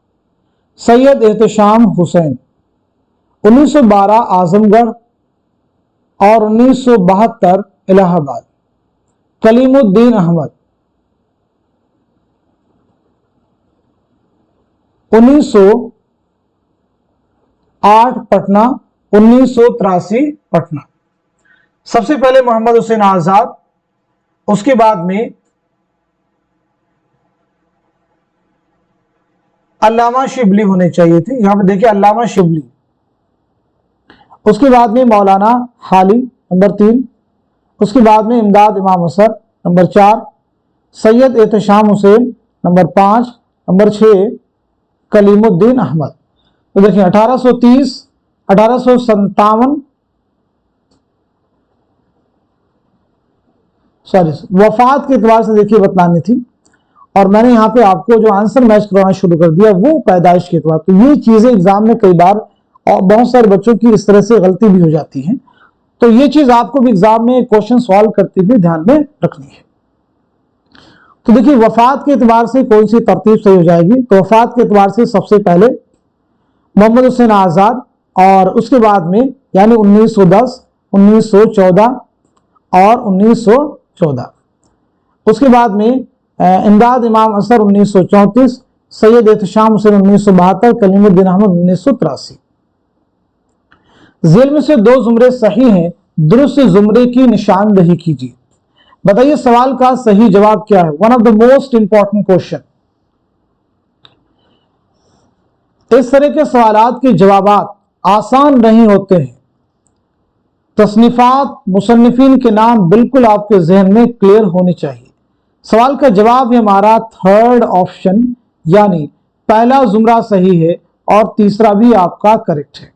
सैयद एहतशाम हुसैन 1912 आजमगढ़ और 1972 इलाहाबाद। कलीमुद्दीन अहमद 1908 पटना, 1983 पटना। सबसे पहले मोहम्मद हुसैन आज़ाद, उसके बाद में अल्लामा शिबली होने चाहिए थे, यहां पे देखिए अल्लामा शिबली। उसके बाद में मौलाना हाली नंबर 3, उसके बाद में Imdad Imam Asar number 4, Syed Ehtesham Hussain number 5, number 6 Kalimuddin Ahmad. तो देखिए 1830, 1857, सॉरी वफात के एतबार से देखिए बतलानी थी, और मैंने यहाँ पे आपको जो आंसर मैच करवाना शुरू कर दिया वो पैदाइश के एतबार। तो ये चीजें एग्जाम में कई बार और बहुत सारे बच्चों की इस तरह से गलती भी हो जाती है, तो ये चीज आपको भी एग्जाम में क्वेश्चन सॉल्व करते हुए ध्यान में रखनी है। तो देखिए वफात के एतबार से कौन सी तरतीब सही हो जाएगी? तो वफात के एतबार से सबसे पहले मोहम्मद हुसैन आज़ाद, और उसके बाद में यानी 1910, 1914 और 1914। उसके बाद में इमदाद इमाम असर 1934, सैयद एहतशाम हुसैन 1972, कलीमुद्दीन अहमद 1983। जेल में से दो जुमरे सही हैं, दुरुस्त जुमरे की निशानदही कीजिए। बताइए सवाल का सही जवाब क्या है? One of the most important question. इस तरह के सवालात के जवाबात आसान नहीं होते हैं। तसनीफात, मुसन्निफीन के नाम बिल्कुल आपके जहन में क्लियर होने चाहिए। सवाल का जवाब है हमारा थर्ड ऑप्शन, यानी पहला जुमरा सही है और तीसरा भी आपका करेक्ट है।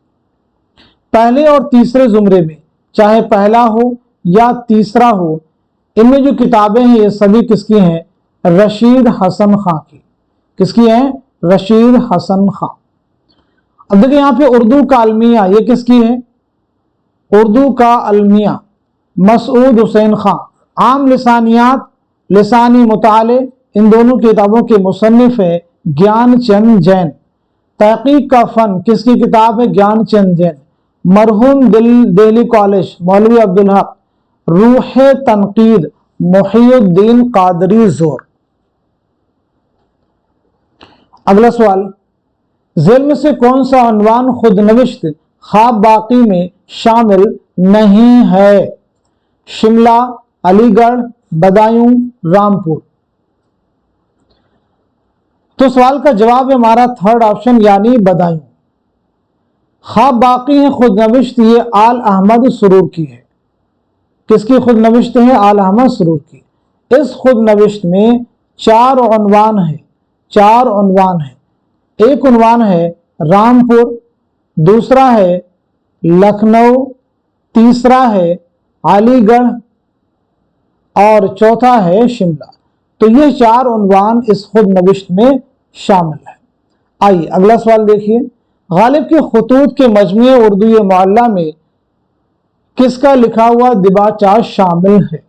पहले और तीसरे जुमरे में चाहे पहला हो या तीसरा हो, इनमें जो किताबें हैं ये सभी किसकी हैं? रशीद हसन खां की। किसकी हैं? रशीद हसन खां। अब देखिए यहाँ पे उर्दू का अलमिया, ये किसकी है? उर्दू का अलमिया मसूद हुसैन खां। आम लिसानियात, लिसानी मुताले, इन दोनों किताबों के मुसन्निफ है ज्ञान चंद जैन। तहकीक का फन किसकी किताब है? ज्ञान चंद जैन। मरहूम दिल्ली कॉलेज मौलवी अब्दुल हक। रूह तनकीद मुहियुद्दीन कादरी जोर। अगला सवाल, जेल में से कौन सा उन्वान खुद नविश्त ख्वाब बाकी में शामिल नहीं है? शिमला, अलीगढ़, बदायूं, रामपुर। तो सवाल का जवाब है हमारा थर्ड ऑप्शन, यानी बदायूं। ख्वाब बाकी है खुद नविश्त, ये आल अहमद सुरूर की है। किसकी खुद नविश्त है? आल अहमद सुरूर की। इस खुद नविश्त में 4 उन्वान है, 4 उन्वान है। एक उन्वान है रामपुर, दूसरा है लखनऊ, तीसरा है अलीगढ़ और चौथा है शिमला। तो ये 4 उन्वान इस खुद नविश्त में शामिल है। आइए अगला सवाल देखिए, गालिब के खतूत के मजमूए उर्दू मुअल्ला में किसका लिखा हुआ दिबाचा शामिल है?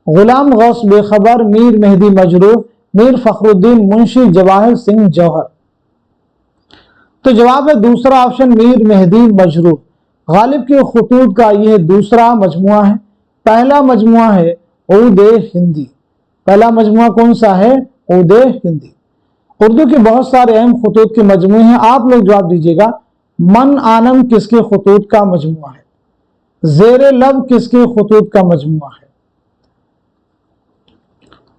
गुलाम गौस बेखबर, मीर मेहदी मजरूह, मीर फखरुद्दीन मुंशी जवाहिर सिंह जौहर। तो जवाब है दूसरा ऑप्शन, मीर मेहदी मजरूह। गालिब के खतूत का यह दूसरा मजमुआ है। पहला मजमुआ है ऊदे हिंदी। पहला मजमुआ कौन सा है? ऊदे हिंदी। उर्दू के बहुत सारे अहम खतूत के मजमुए हैं। आप लोग जवाब दीजिएगा, मन आनम किसके खतूत का मजमुआ है? जेरे लब किसके खतूत का मजमुआ है?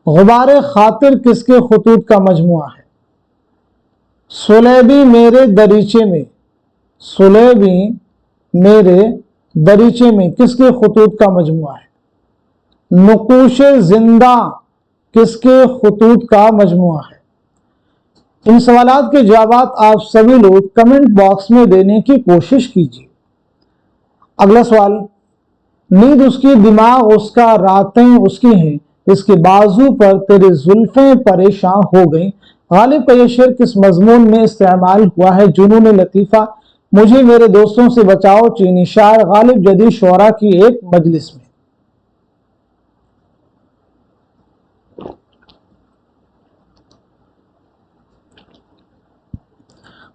गुबारे खातिर किसके खतूत का मजमुआ है? सुलेबी मेरे दरीचे में, सुलेबी मेरे दरीचे में किसके खतूत का मजमुआ है? नुकूशे जिंदा किसके खतूत का मजमुआ है? इन सवालात के जवाब आप सभी लोग कमेंट बॉक्स में देने की कोशिश कीजिए। अगला सवाल, नींद उसकी, दिमाग उसका, रातें उसकी हैं, इसके बाजू पर तेरे जुल्फें परेशान हो गई। गालिब का यह शेर किस मजमून में इस्तेमाल हुआ है? जुनून लतीफ़ा, मुझे मेरे दोस्तों से बचाओ, चीनी शायर, गालिब जदीद शुअरा की एक मजलिस में।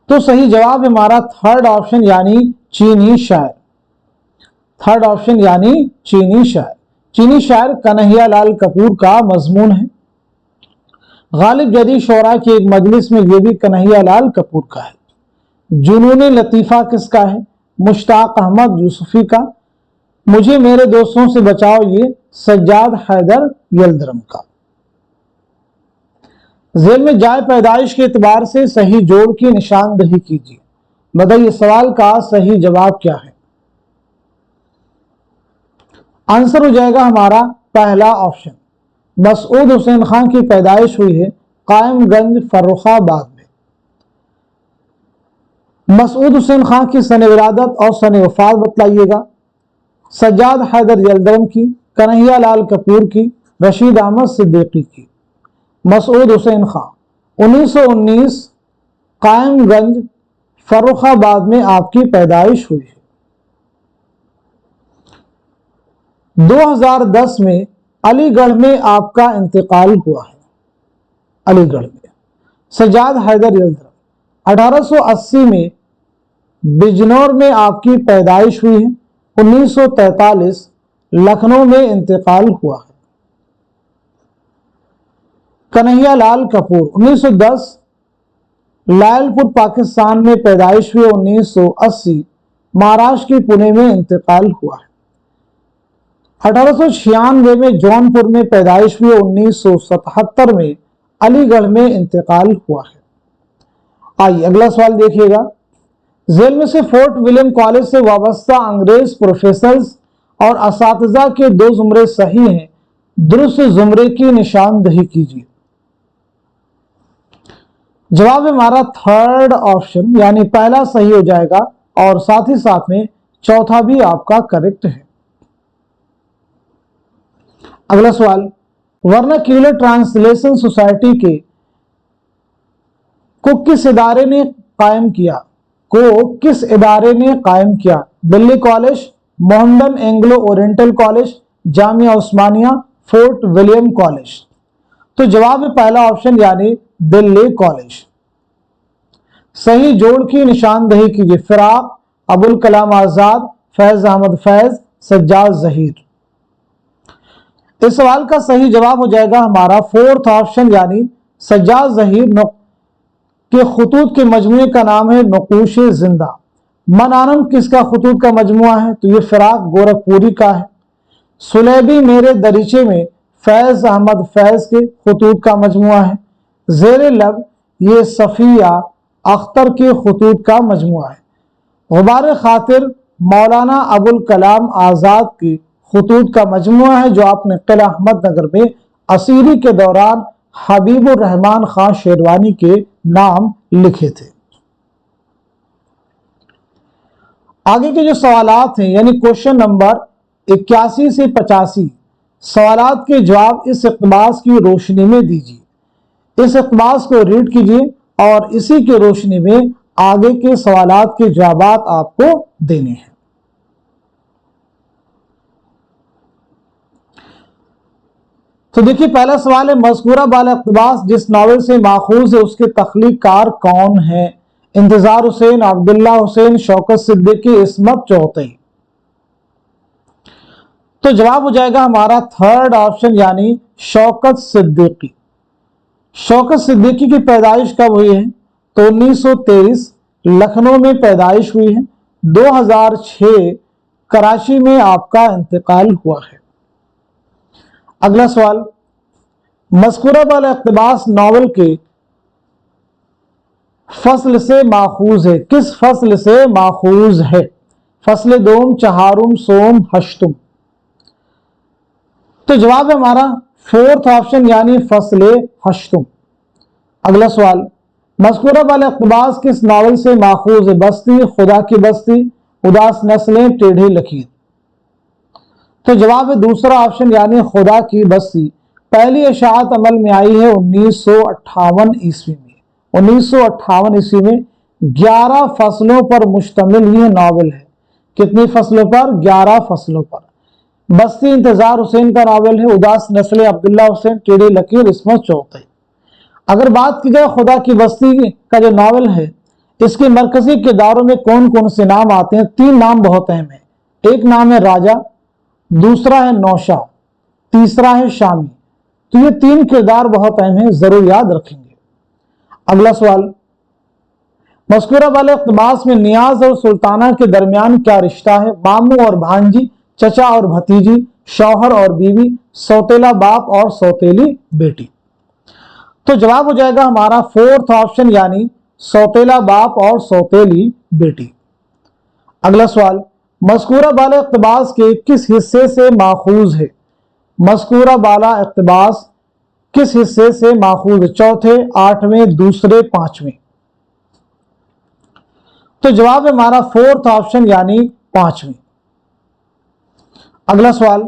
तो सही जवाब हमारा थर्ड ऑप्शन यानी चीनी शायर। थर्ड ऑप्शन यानी चीनी शायर। चीनी शायर कन्हैया लाल कपूर का मजमून है। गालिब जदीद शुअरा की एक मजलिस में यह भी कन्हैया लाल कपूर का है। जुनून लतीफ़ा किसका है? मुश्ताक अहमद यूसुफी का। मुझे मेरे दोस्तों से बचाओ, ये सज्जाद हैदर यलदरम का। जेल में जाए पैदाइश के एतबार से सही जोड़ की निशानदही कीजिए। बताइए सवाल का सही जवाब क्या है? आंसर हो जाएगा हमारा पहला ऑप्शन। मसूद हुसैन खान की पैदाइश हुई है कायमगंज फर्रुखाबाद में। मसूद हुसैन खान की सन विलादत और सन वफात बतलाइएगा। सज्जाद हैदर यलदरम की, कन्हैया लाल कपूर की, रशीद अहमद सिद्दीकी की। मसूद हुसैन खान 1919 कायमगंज फर्रुखाबाद में आपकी पैदाइश हुई है। 2010 में अलीगढ़ में आपका इंतकाल हुआ है। अलीगढ़ में सज्जाद हैदर यलदरम 1880 में बिजनौर में आपकी पैदाइश हुई है। 1943 लखनऊ में इंतकाल हुआ है। कन्हैया लाल कपूर 1910 लायलपुर पाकिस्तान में पैदाइश हुई। 1980 महाराष्ट्र के पुणे में इंतकाल हुआ है। 1896 में जौनपुर में पैदाइश हुई। 1977 में अलीगढ़ में इंतकाल हुआ है। आइए अगला सवाल देखिएगा। जेल में से फोर्ट विलियम कॉलेज से वाबस्ता अंग्रेज प्रोफेसर्स और असातिज़ा के 2 जुमरे सही हैं, दुरुस्त जुमरे की निशानदही कीजिए। जवाब हमारा थर्ड ऑप्शन यानी पहला सही हो जाएगा और साथ ही साथ में चौथा भी आपका करेक्ट है। अगला सवाल, वर्नाक्यूलर ट्रांसलेशन सोसाइटी के को किस इदारे ने कायम किया? किस इदारे ने कायम किया? Delhi college, Mohammedan Anglo Oriental college, Jamia Usmania, Fort William college. तो जवाब है पहला ऑप्शन यानी दिल्ली कॉलेज। सही जोड़ की निशानदही कीजिए। फिराक, अबुल कलाम आजाद, फैज अहमद फैज, सज्जाद जहीर। इस सवाल का सही जवाब हो जाएगा हमारा फोर्थ ऑप्शन यानी सज्जाद जहीर के खतूत के मजमुए का नाम है नकूशे जिंदा। मन आनम किसका खतूत का मजमुआ है? तो ये फिराक गोरखपुरी का है। सुलेबी मेरे दरीचे में फैज अहमद फैज के खतूत का मजमुआ है। जेर लब ये सफिया अख्तर के खतूत का मजमुआ है। गुबार खातिर मौलाना अबुल कलाम आजाद के खतूत का मजमुआ है जो आपने किला अहमदनगर में असीरी के दौरान हबीबुर रहमान खान शेरवानी के नाम लिखे थे। आगे के जो सवालात हैं यानी क्वेश्चन नंबर 81 से 85 सवालात के जवाब इस इक़्तिबास की रोशनी में दीजिए। इस इक़्तिबास को रीड कीजिए और इसी की रोशनी में आगे के सवालात के जवाब आपको देने हैं। तो देखिए पहला सवाल है, मज़कूरा बाला इक़्तिबास जिस नावल से माखूज है उसके तख्लीक़कार कौन है? इंतजार हुसैन, अब्दुल्ला हुसैन, शौकत सिद्दीकी, इस्मत चौधरी। तो जवाब हो जाएगा हमारा थर्ड ऑप्शन यानी शौकत सिद्दीकी। शौकत सिद्दीकी की पैदाइश कब हुई है? तो 1923 लखनऊ में पैदाइश हुई है। 2006 कराची में आपका इंतकाल हुआ है। अगला सवाल, मज़कूरा बाला इक़्तिबास नावल के फसल से माखूज है, किस फसल से माखूज है? फसल दोम, चहारुम, सोम, हश्तुम। तो जवाब है हमारा फोर्थ ऑप्शन यानी फसल हश्तुम। अगला सवाल, मज़कूरा बाला इक़्तिबास किस नावल से माखूज है? बस्ती, खुदा की बस्ती, उदास नस्लें, टेढ़ी लकीर। तो जवाब है दूसरा ऑप्शन यानी खुदा की बस्ती। पहली इशाअत अमल में आई है 1958 ईस्वी में। 1958 ईस्वी में 11 फसलों पर मुश्तमिल यह नावल है। कितनी फसलों पर? 11 फसलों पर। बस्ती इंतजार हुसैन का नावल है, उदास नस्लें अब्दुल्ला हुसैन, टेढ़ी लकीर इस्मत चौधरी। अगर बात की जाए खुदा की बस्ती का जो नावल है, इसके मरकजी किरदारों में कौन कौन से नाम आते हैं? 3 नाम बहुत अहम है। एक नाम है राजा, दूसरा है नौशा, तीसरा है शामी। तो ये 3 किरदार बहुत अहम है, जरूर याद रखेंगे। अगला सवाल, मज़कूरा बाला इक़्तिबास में नियाज और सुल्ताना के दरमियान क्या रिश्ता है? मामू और भांजी, चचा और भतीजी, शौहर और बीवी, सौतेला बाप और सौतेली बेटी। तो जवाब हो जाएगा हमारा फोर्थ ऑप्शन यानी सौतेला बाप और सौतेली बेटी। अगला सवाल, मज़कूरा बाला इक़्तिबास के किस हिस्से से माखूज है? मज़कूरा बाला इक़्तिबास किस हिस्से से माखूज है? चौथे, 8वें, दूसरे, 5वें। तो जवाब है हमारा फोर्थ ऑप्शन यानी 5वें। अगला सवाल,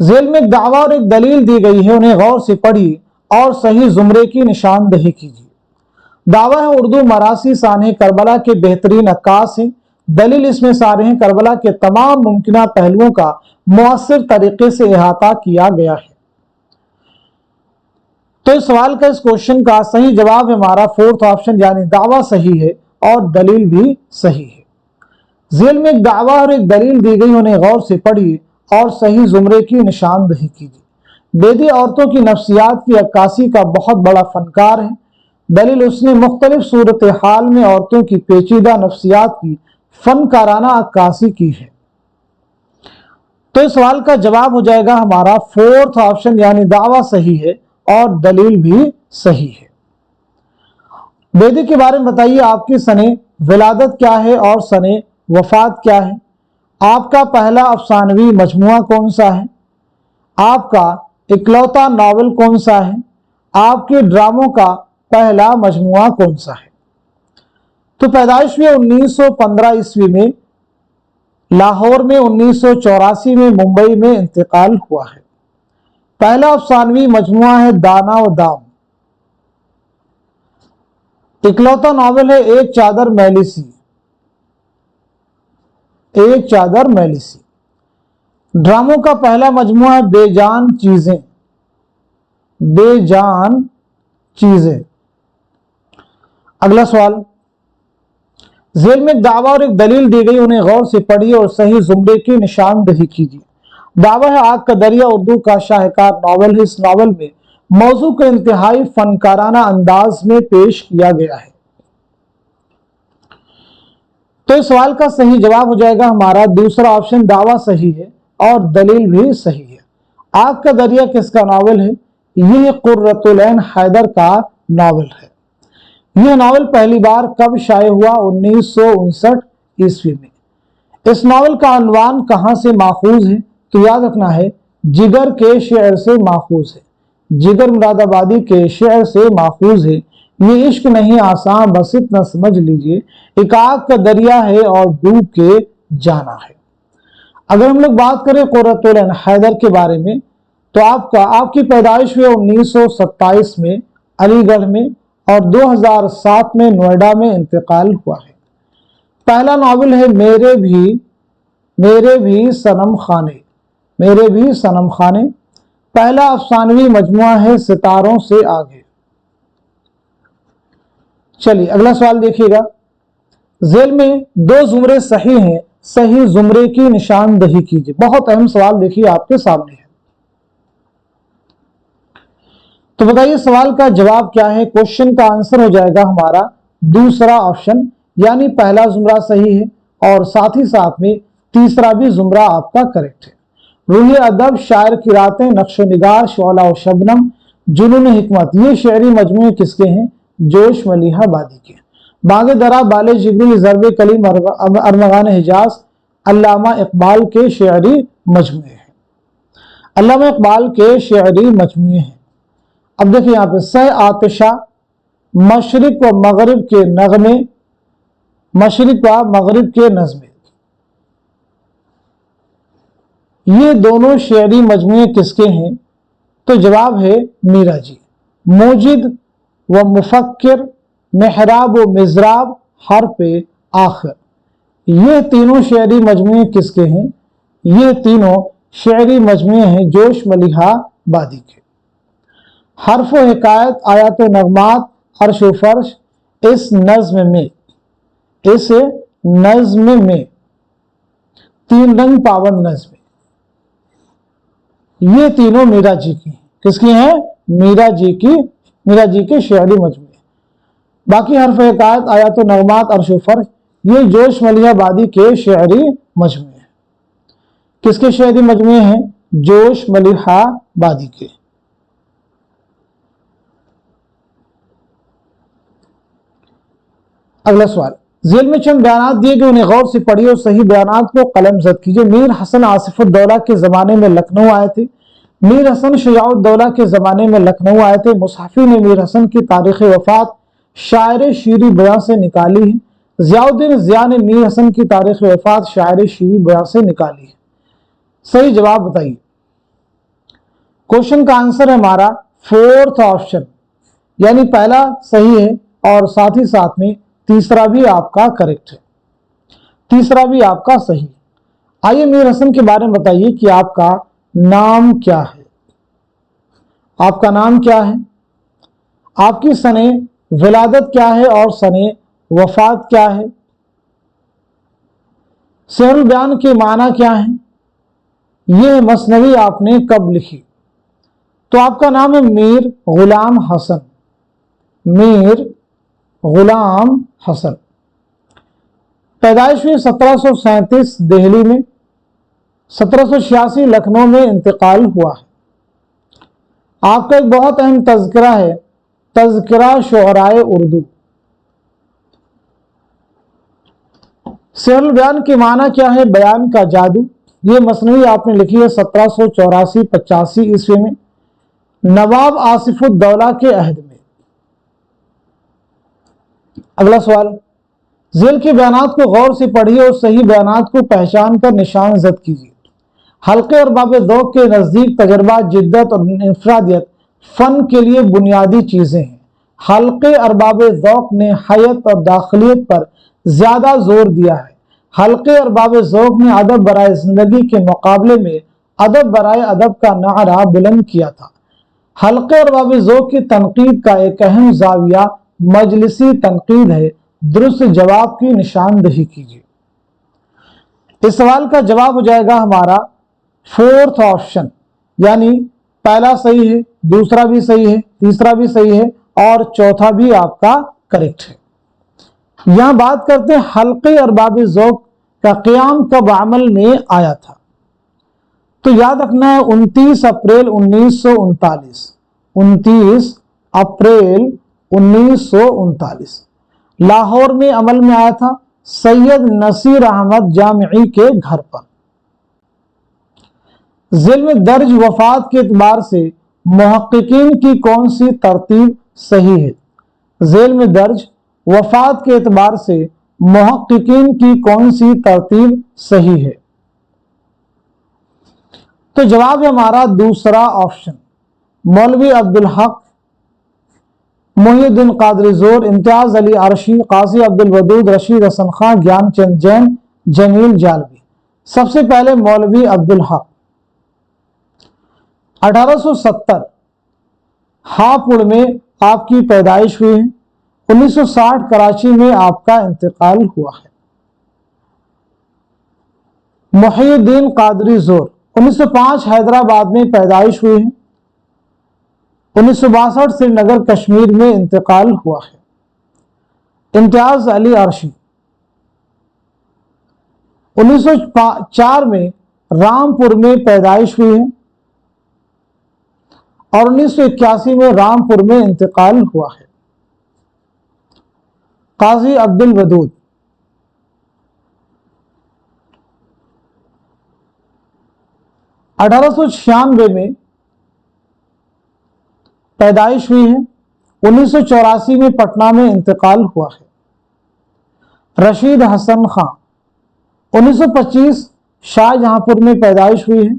जेल में एक दावा और एक दलील दी गई है, उन्हें गौर से पढ़िए और सही जुमरे की निशानदही कीजिए। दावा है उर्दू मरासी सानह करबला के बेहतरीन अक्कास हैं। दलील इसमें सानह करबला के तमाम मुमकिन पहलुओं का मुअस्सिर तरीके से अहाता किया गया है। तो इस सवाल का, इस क्वेश्चन का सही जवाब है हमारा फोर्थ ऑप्शन यानी दावा सही है और दलील भी सही है। जेल में एक दावा और एक दलील दी गई, उन्हें गौर से पढ़िए और सही जुमरे की निशानदही कीजिए। बेदी औरतों की नफ्सियात की अक्कासी का बहुत बड़ा फनकार है। दलील, उसने मुख्तलिफ सूरत हाल में औरतों की पेचीदा नफ्सियात की फनकाराना अक्कासी की है। तो इस सवाल का जवाब हो जाएगा हमारा फोर्थ ऑप्शन यानी दावा सही है और दलील भी सही है। बेदी के बारे में बताइए, आपकी सने विलादत क्या है और सने वफात क्या है? आपका पहला अफसानवी मजमुआ कौन सा है? आपका इकलौता नावल कौन सा है? आपके ड्रामों का पहला मजमुआ कौन सा है? तो पैदाइश हुई 1915 ईस्वी में, लाहौर में 1984 में, मुंबई में इंतकाल हुआ है। पहला अफसानवी मजमुआ है दाना व दाम। इकलौता नावल है एक चादर मैली सी। एक चादर मैली सी। ड्रामों का पहला मजमुआ है बेजान चीजें। बेजान चीजें। अगला सवाल, जेल में एक दावा और एक दलील दी गई, उन्हें गौर से पढ़िए और सही जुमरे की निशानदही कीजिए। दावा है आग का दरिया उर्दू का शाहकार नावल है। इस नावल में मौजू को इंतहाई फनकाराना अंदाज में पेश किया गया है। तो इस सवाल का सही जवाब हो जाएगा हमारा दूसरा ऑप्शन, दावा सही है और दलील भी सही है। आग का दरिया किसका नावल है? यह कुर्रतुल ऐन हैदर का नावल है। यह नावल पहली बार कब शाये हुआ? 1959 ईस्वी में। इस नावल का अनवान कहां से माखूज है? तो याद रखना है जिगर के शेर से माखूज है। जिगर मुरादाबादी के शेर से माखूज है। یہ عشق نہیں آسان بس اتنا سمجھ لیجئے، ایک آگ کا دریا ہے اور ڈوب کے جانا ہے۔ اگر ہم لوگ بات کریں قرۃ العین حیدر کے بارے میں تو آپ کی پیدائش ہوئی 1927 میں علی گڑھ میں اور 2007 میں نوئیڈا میں انتقال ہوا ہے۔ پہلا ناول ہے میرے بھی صنم خانے، میرے بھی صنم خانے۔ پہلا افسانوی مجموعہ ہے ستاروں سے آگے۔ چلیے اگلا سوال دیکھیے گا، ذیل میں 2 زمرے صحیح ہیں، صحیح زمرے کی نشاندہی کیجیے۔ بہت اہم سوال دیکھیے آپ کے سامنے ہے، تو بتائیے سوال کا جواب کیا ہے؟ کوشچن کا آنسر ہو جائے گا ہمارا دوسرا آپشن، یعنی پہلا زمرہ صحیح ہے اور ساتھ ہی ساتھ میں تیسرا بھی زمرہ آپ کا کریکٹ ہے۔ روح ادب، شاعر کی راتیں، نقش و نگار، شعلہ و شبنم، جنون حکمت، یہ شعری مجموعے کس کے ہیں؟ جوش ملیحہ بادی کے۔ بانگ درا، بال جبریل، ضرب کلیم، ارمغان حجاز، علامہ اقبال کے شعری مجموعے ہیں، علامہ اقبال کے شعری مجموعے ہیں۔ اب دیکھیں یہاں پہ سہ آتشہ، مشرق و مغرب کے نغمے، مشرق و مغرب کے نظمے، یہ دونوں شعری مجموعے کس کے ہیں؟ تو جواب ہے میرا جی۔ موجد و مفکر، محراب و مزراب، حرف آخر، یہ تینوں شعری مجموعے کس کے ہیں؟ یہ تینوں شعری مجموعے ہیں جوش ملیحہ بادی کے۔ حرف و حکایت، آیات و نغمات، عرش و فرش، اس نظم میں 3 رنگ پابند نظم، یہ تینوں میرا جی کی ہیں۔ کس کی ہیں؟ میرا جی کے شعری مجموعے۔ باقی حرف و حکایت، آیات و نغمات، عرش و فرش، یہ جوش ملیحہ بادی کے شعری مجموعے ہیں۔ کس کے شعری مجموعے ہیں؟ جوش ملیحہ بادی کے۔ اگلا سوال، ذیل میں چند بیانات دیے گئے، انہیں غور سے پڑھیے اور صحیح بیانات کو قلم زد کیجیے۔ میر حسن آصف الدولہ کے زمانے میں لکھنؤ آئے تھے۔ میر حسن شجاع الدولہ کے زمانے میں لکھنؤ آئے تھے۔ مصحفی نے میر حسن کی تاریخ وفات شاعر شیریں بیاں سے نکالی ہے۔ ضیاء الدین ضیاء نے میر حسن کی تاریخ وفات شاعر شیریں بیاں سے نکالی ہے۔ صحیح جواب بتائیے۔ کوشچن کا آنسر ہے ہمارا 4th آپشن، یعنی پہلا صحیح ہے اور ساتھ ہی ساتھ میں تیسرا بھی آپ کا کریکٹ ہے، تیسرا بھی آپ کا صحیح۔ آئیے میر حسن کے بارے میں بتائیے کہ آپ کا نام کیا ہے؟ آپ کا نام کیا ہے؟ آپ کی سن ولادت کیا ہے اور سن وفات کیا ہے؟ سحر البیان کے معنی کیا ہیں؟ یہ مثنوی آپ نے کب لکھی؟ تو آپ کا نام ہے میر غلام حسن، میر غلام حسن۔ پیدائش ہوئی 1737 دہلی میں، 1786 لکھنؤ میں انتقال ہوا ہے۔ آپ کا ایک بہت اہم تذکرہ ہے، تذکرہ شعرائے اردو۔ سحر البیان کے معنی کیا ہے؟ بیان کا جادو۔ یہ مثنوی آپ نے لکھی ہے 1784-85 عیسوی میں، نواب آصف الدولہ کے عہد میں۔ اگلا سوال، ذیل کے بیانات کو غور سے پڑھیے اور صحیح بیانات کو پہچان کر نشان زد کیجیے۔ حلقے ارباب ذوق کے نزدیک تجربہ، جدت اور انفرادیت فن کے لیے بنیادی چیزیں ہیں۔ حلقے ارباب ذوق نے حیت اور داخلیت پر زیادہ زور دیا ہے۔ حلقے ارباب ذوق نے ادب برائے زندگی کے مقابلے میں ادب برائے ادب کا نعرہ بلند کیا تھا۔ حلقے ارباب ذوق کی تنقید کا ایک اہم زاویہ مجلسی تنقید ہے۔ درست جواب کی نشاندہی کیجیے۔ اس سوال کا جواب ہو جائے گا ہمارا 4th آپشن، یعنی پہلا صحیح ہے، دوسرا بھی صحیح ہے، تیسرا بھی صحیح ہے اور چوتھا بھی آپ کا کریکٹ ہے۔ یہاں بات کرتے ہیں حلقے ارباب ذوق کا قیام کب عمل میں آیا تھا؟ تو یاد رکھنا ہے 29 اپریل 1939، 29 اپریل 1939 لاہور میں عمل میں آیا تھا، سید نصیر احمد جامعی کے گھر پر۔ ذیل میں درج وفات کے اعتبار سے محققین کی کون سی ترتیب صحیح ہے؟ ذیل میں درج وفات کے اعتبار سے محققین کی کون سی ترتیب صحیح ہے؟ تو جواب ہے ہمارا دوسرا آپشن، مولوی عبدالحق، محی الدین قادری زور، امتیاز علی عرشی، قاضی عبدالودود، رشید حسن خان، گیان چند جین، جمیل جالبی۔ سب سے پہلے مولوی عبدالحق 1870 ہاپوڑ میں آپ کی پیدائش ہوئی ہے، 1960 کراچی میں آپ کا انتقال ہوا ہے۔ محی الدین قادری زور 1905 حیدرآباد میں پیدائش ہوئی ہے، 1962 سری نگر کشمیر میں انتقال ہوا ہے۔ امتیاز علی عرشی 1904 میں رامپور میں پیدائش ہوئی ہے اور 1981 میں رامپور میں انتقال ہوا ہے۔ قاضی عبدالودود 1896 میں پیدائش ہوئی ہے، 1984 میں پٹنہ میں انتقال ہوا ہے۔ رشید حسن خان 1925 شاہ جہاں پور میں پیدائش ہوئی ہے،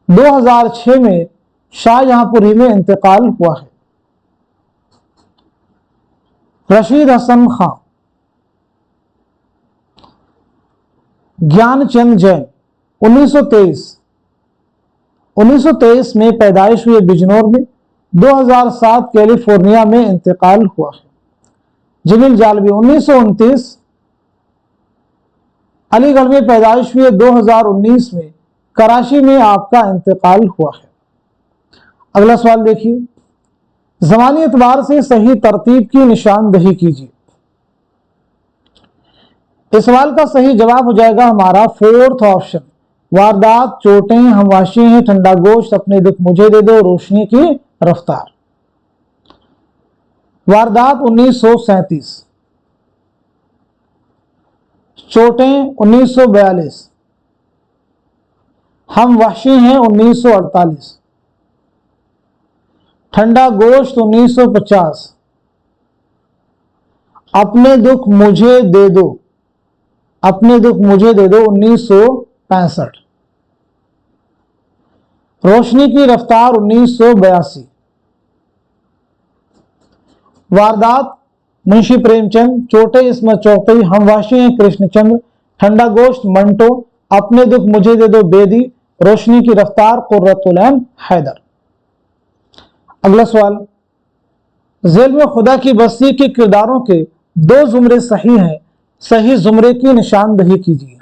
2006 میں شاہ جہاں پوری میں انتقال ہوا ہے۔ رشید حسن خان گیان چند جین 1923 میں پیدائش ہوئی بجنور میں، 2007 کیلیفورنیا میں انتقال ہوا ہے۔ جمیل جالبی 1929 علی گڑھ میں پیدائش ہوئی، 2019 میں کراچی میں آپ کا انتقال ہوا ہے۔ اگلا سوال دیکھیے، زمانی اعتبار سے صحیح ترتیب کی نشاندہی کیجیے۔ اس سوال کا صحیح جواب ہو جائے گا ہمارا فورتھ آپشن، واردات، چوٹیں، ہمواشی ہیں، ٹھنڈا گوشت، اپنے دکھ مجھے دے دو، روشنی کی رفتار۔ واردات 1937، چوٹیں 1942، ہم وحشی ہیں 1948، ٹھنڈا گوشت 1950، اپنے دکھ مجھے دے دو، اپنے دکھ مجھے دے دو 1965، روشنی کی رفتار 1982۔ واردات منشی پریم چند، چوٹے عصمت چوقی، ہم وحشی ہیں کرشن چندر، ٹھنڈا گوشت منٹو، اپنے دکھ مجھے دے دو بیدی، روشنی کی رفتار قرۃ العین حیدر۔ اگلا سوال، ذیل میں خدا کی بستی کے کرداروں کے 2 زمرے صحیح ہیں، صحیح زمرے کی نشاندہی کیجیے۔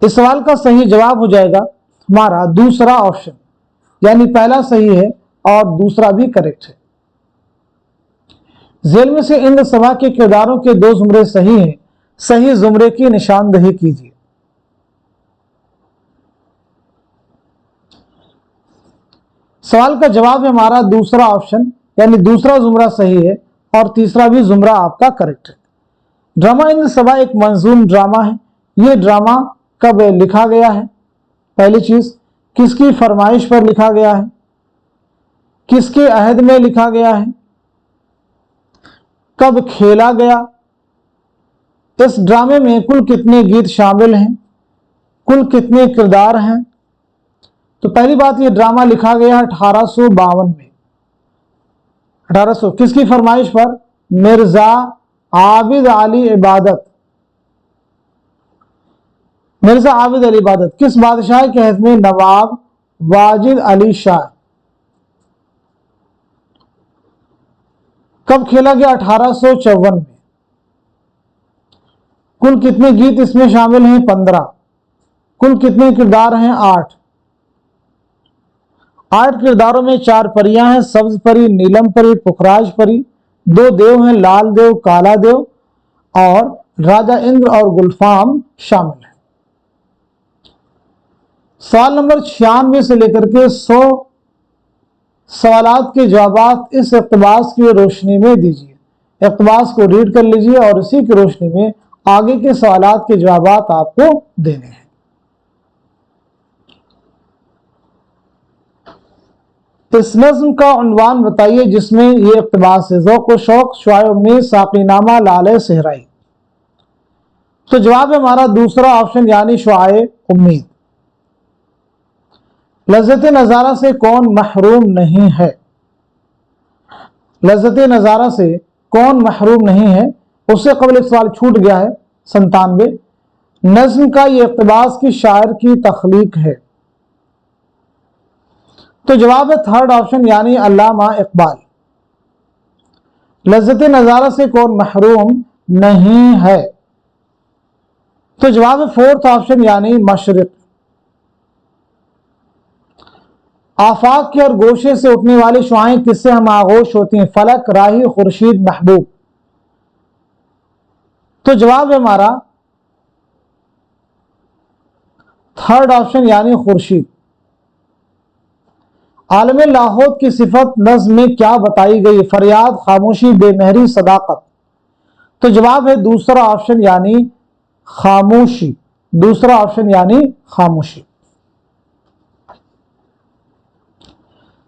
اس سوال کا صحیح جواب ہو جائے گا ہمارا دوسرا آپشن، یعنی پہلا صحیح ہے اور دوسرا بھی کریکٹ ہے۔ ذیل میں سے ان سبا کے کرداروں کے 2 زمرے صحیح ہیں، صحیح زمرے کی نشاندہی کیجیے۔ سوال کا جواب ہے ہمارا دوسرا آپشن، یعنی دوسرا زمرہ صحیح ہے اور تیسرا بھی زمرہ آپ کا کریکٹ ہے۔ ڈرامہ ان سبا ایک منظوم ڈرامہ ہے۔ یہ ڈرامہ کب لکھا گیا ہے؟ پہلی چیز، کس کی فرمائش پر لکھا گیا ہے؟ کس کے عہد میں لکھا گیا ہے؟ کب کھیلا گیا؟ اس ڈرامے میں کل کتنے گیت شامل ہیں؟ کل کتنے کردار ہیں؟ تو پہلی بات، یہ ڈرامہ لکھا گیا 1852 میں۔ 1800 کس کی فرمائش پر؟ مرزا عابد علی عبادت۔ مرزا عابد علی عبادت کس بادشاہ کے عہد میں؟ نواب واجد علی شاہ۔ کب کھیلا گیا؟ 1854 میں۔ کل کتنے گیت اس میں شامل ہیں؟ 15۔ کل کتنے کردار ہیں؟ 8۔ 8 کرداروں میں 4 پریاں ہیں، سبز پری، نیلم پری، پکھراج پری، 2 دیو ہیں، لال دیو، کالا دیو، اور راجہ اندر اور گلفام شامل ہیں۔ سوال نمبر 96 سے لے کر کے 100 سوالات کے جوابات اس اقتباس کی روشنی میں دیجیے۔ اقتباس کو ریڈ کر لیجیے اور اسی کی روشنی میں آگے کے سوالات کے جوابات آپ کو دینے ہیں۔ इस नज्म का उन्वान बताइए जिसमें ये इक़्तिबास है, ज़ौक़ व शौक़ शुआए उम्मीद साक़ीनामा लाले सहराई। तो जवाब है हमारा दूसरा ऑप्शन यानी शुआए उम्मीद। लज़्ज़त नज़ारा से कौन महरूम नहीं है? लज़्ज़त नज़ारा से कौन महरूम नहीं है? उससे कबल एक सवाल छूट गया है 97। नज्म का ये इक़्तिबास की शायर की तख्लीक है। तो जवाब है थर्ड ऑप्शन यानी अल्लामा इकबाल। लज़्ज़त नज़ारा से कौन महरूम नहीं है? तो जवाब है फोर्थ ऑप्शन यानी मशरिक। आफाक के और गोशे से उठने वाली शुआएं किससे हम आगोश होती हैं? फलक, राही, खुर्शीद, महबूब। तो जवाब है हमारा थर्ड ऑप्शन यानी खुर्शीद। आलम लाहौत की सिफत नज़्म में क्या बताई गई? फरियाद, खामोशी, बेमहरी, सदाकत। तो जवाब है दूसरा ऑप्शन यानी खामोशी। दूसरा ऑप्शन यानी खामोशी।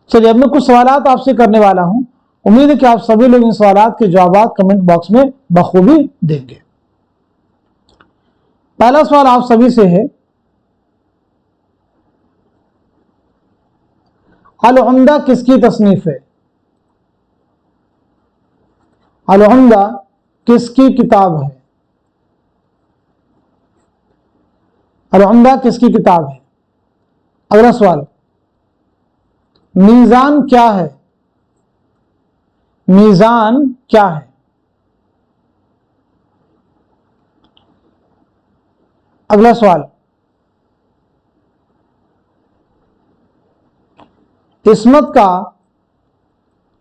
चलिए अब मैं कुछ सवालात आपसे करने वाला हूं। उम्मीद है कि आप सभी लोग इन सवालात के जवाब कमेंट बॉक्स में बखूबी देंगे। पहला सवाल आप सभी से है, अल उम्दा किसकी तसनीफ है? अल उम्दा किसकी किताब है? अल उम्दा किसकी किताब है? अगला सवाल, मीज़ान क्या है? मीज़ान क्या है? अगला सवाल, इस्मत का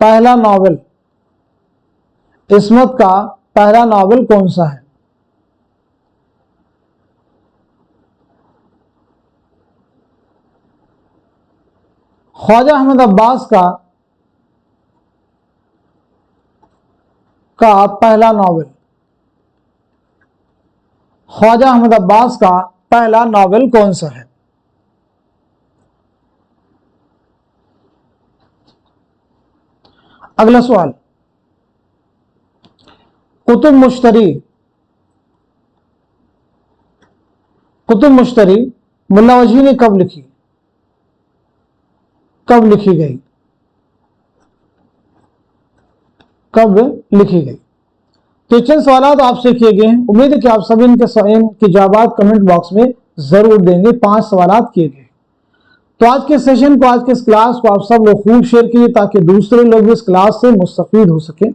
पहला नॉवेल, इस्मत का पहला नॉवेल कौन सा है? ख्वाजा अहमद अब्बास का पहला नॉवेल, ख्वाजा अहमद अब्बास का पहला नॉवेल कौन सा है? अगला सवाल, कुतुब मुश्तरी, कुतुब मुश्तरी मुल्ला वजी ने कब लिखी? कब लिखी गई? कब लिखी गई? तो चंद सवाल आपसे किए गए हैं। उम्मीद है कि आप सभी इनके जवाब कमेंट बॉक्स में जरूर देंगे। 5 सवाल किए गए। तो आज के सेशन को, आज के इस क्लास को आप सब लोग खूब शेयर कीजिए ताकि दूसरे लोग भी इस क्लास से मुस्तफीद हो सके।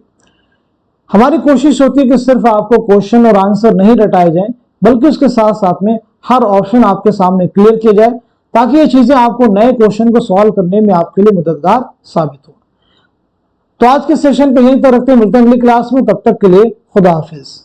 हमारी कोशिश होती है कि सिर्फ आपको क्वेश्चन और आंसर नहीं रटाए जाएं, बल्कि उसके साथ साथ में हर ऑप्शन आपके सामने क्लियर किया जाए ताकि ये चीजें आपको नए क्वेश्चन को सॉल्व करने में आपके लिए मददगार साबित हो। तो आज के सेशन को यहीं तक रखते हैं, मिलते हैं अगली क्लास में। तब तक के लिए खुदा हाफिज।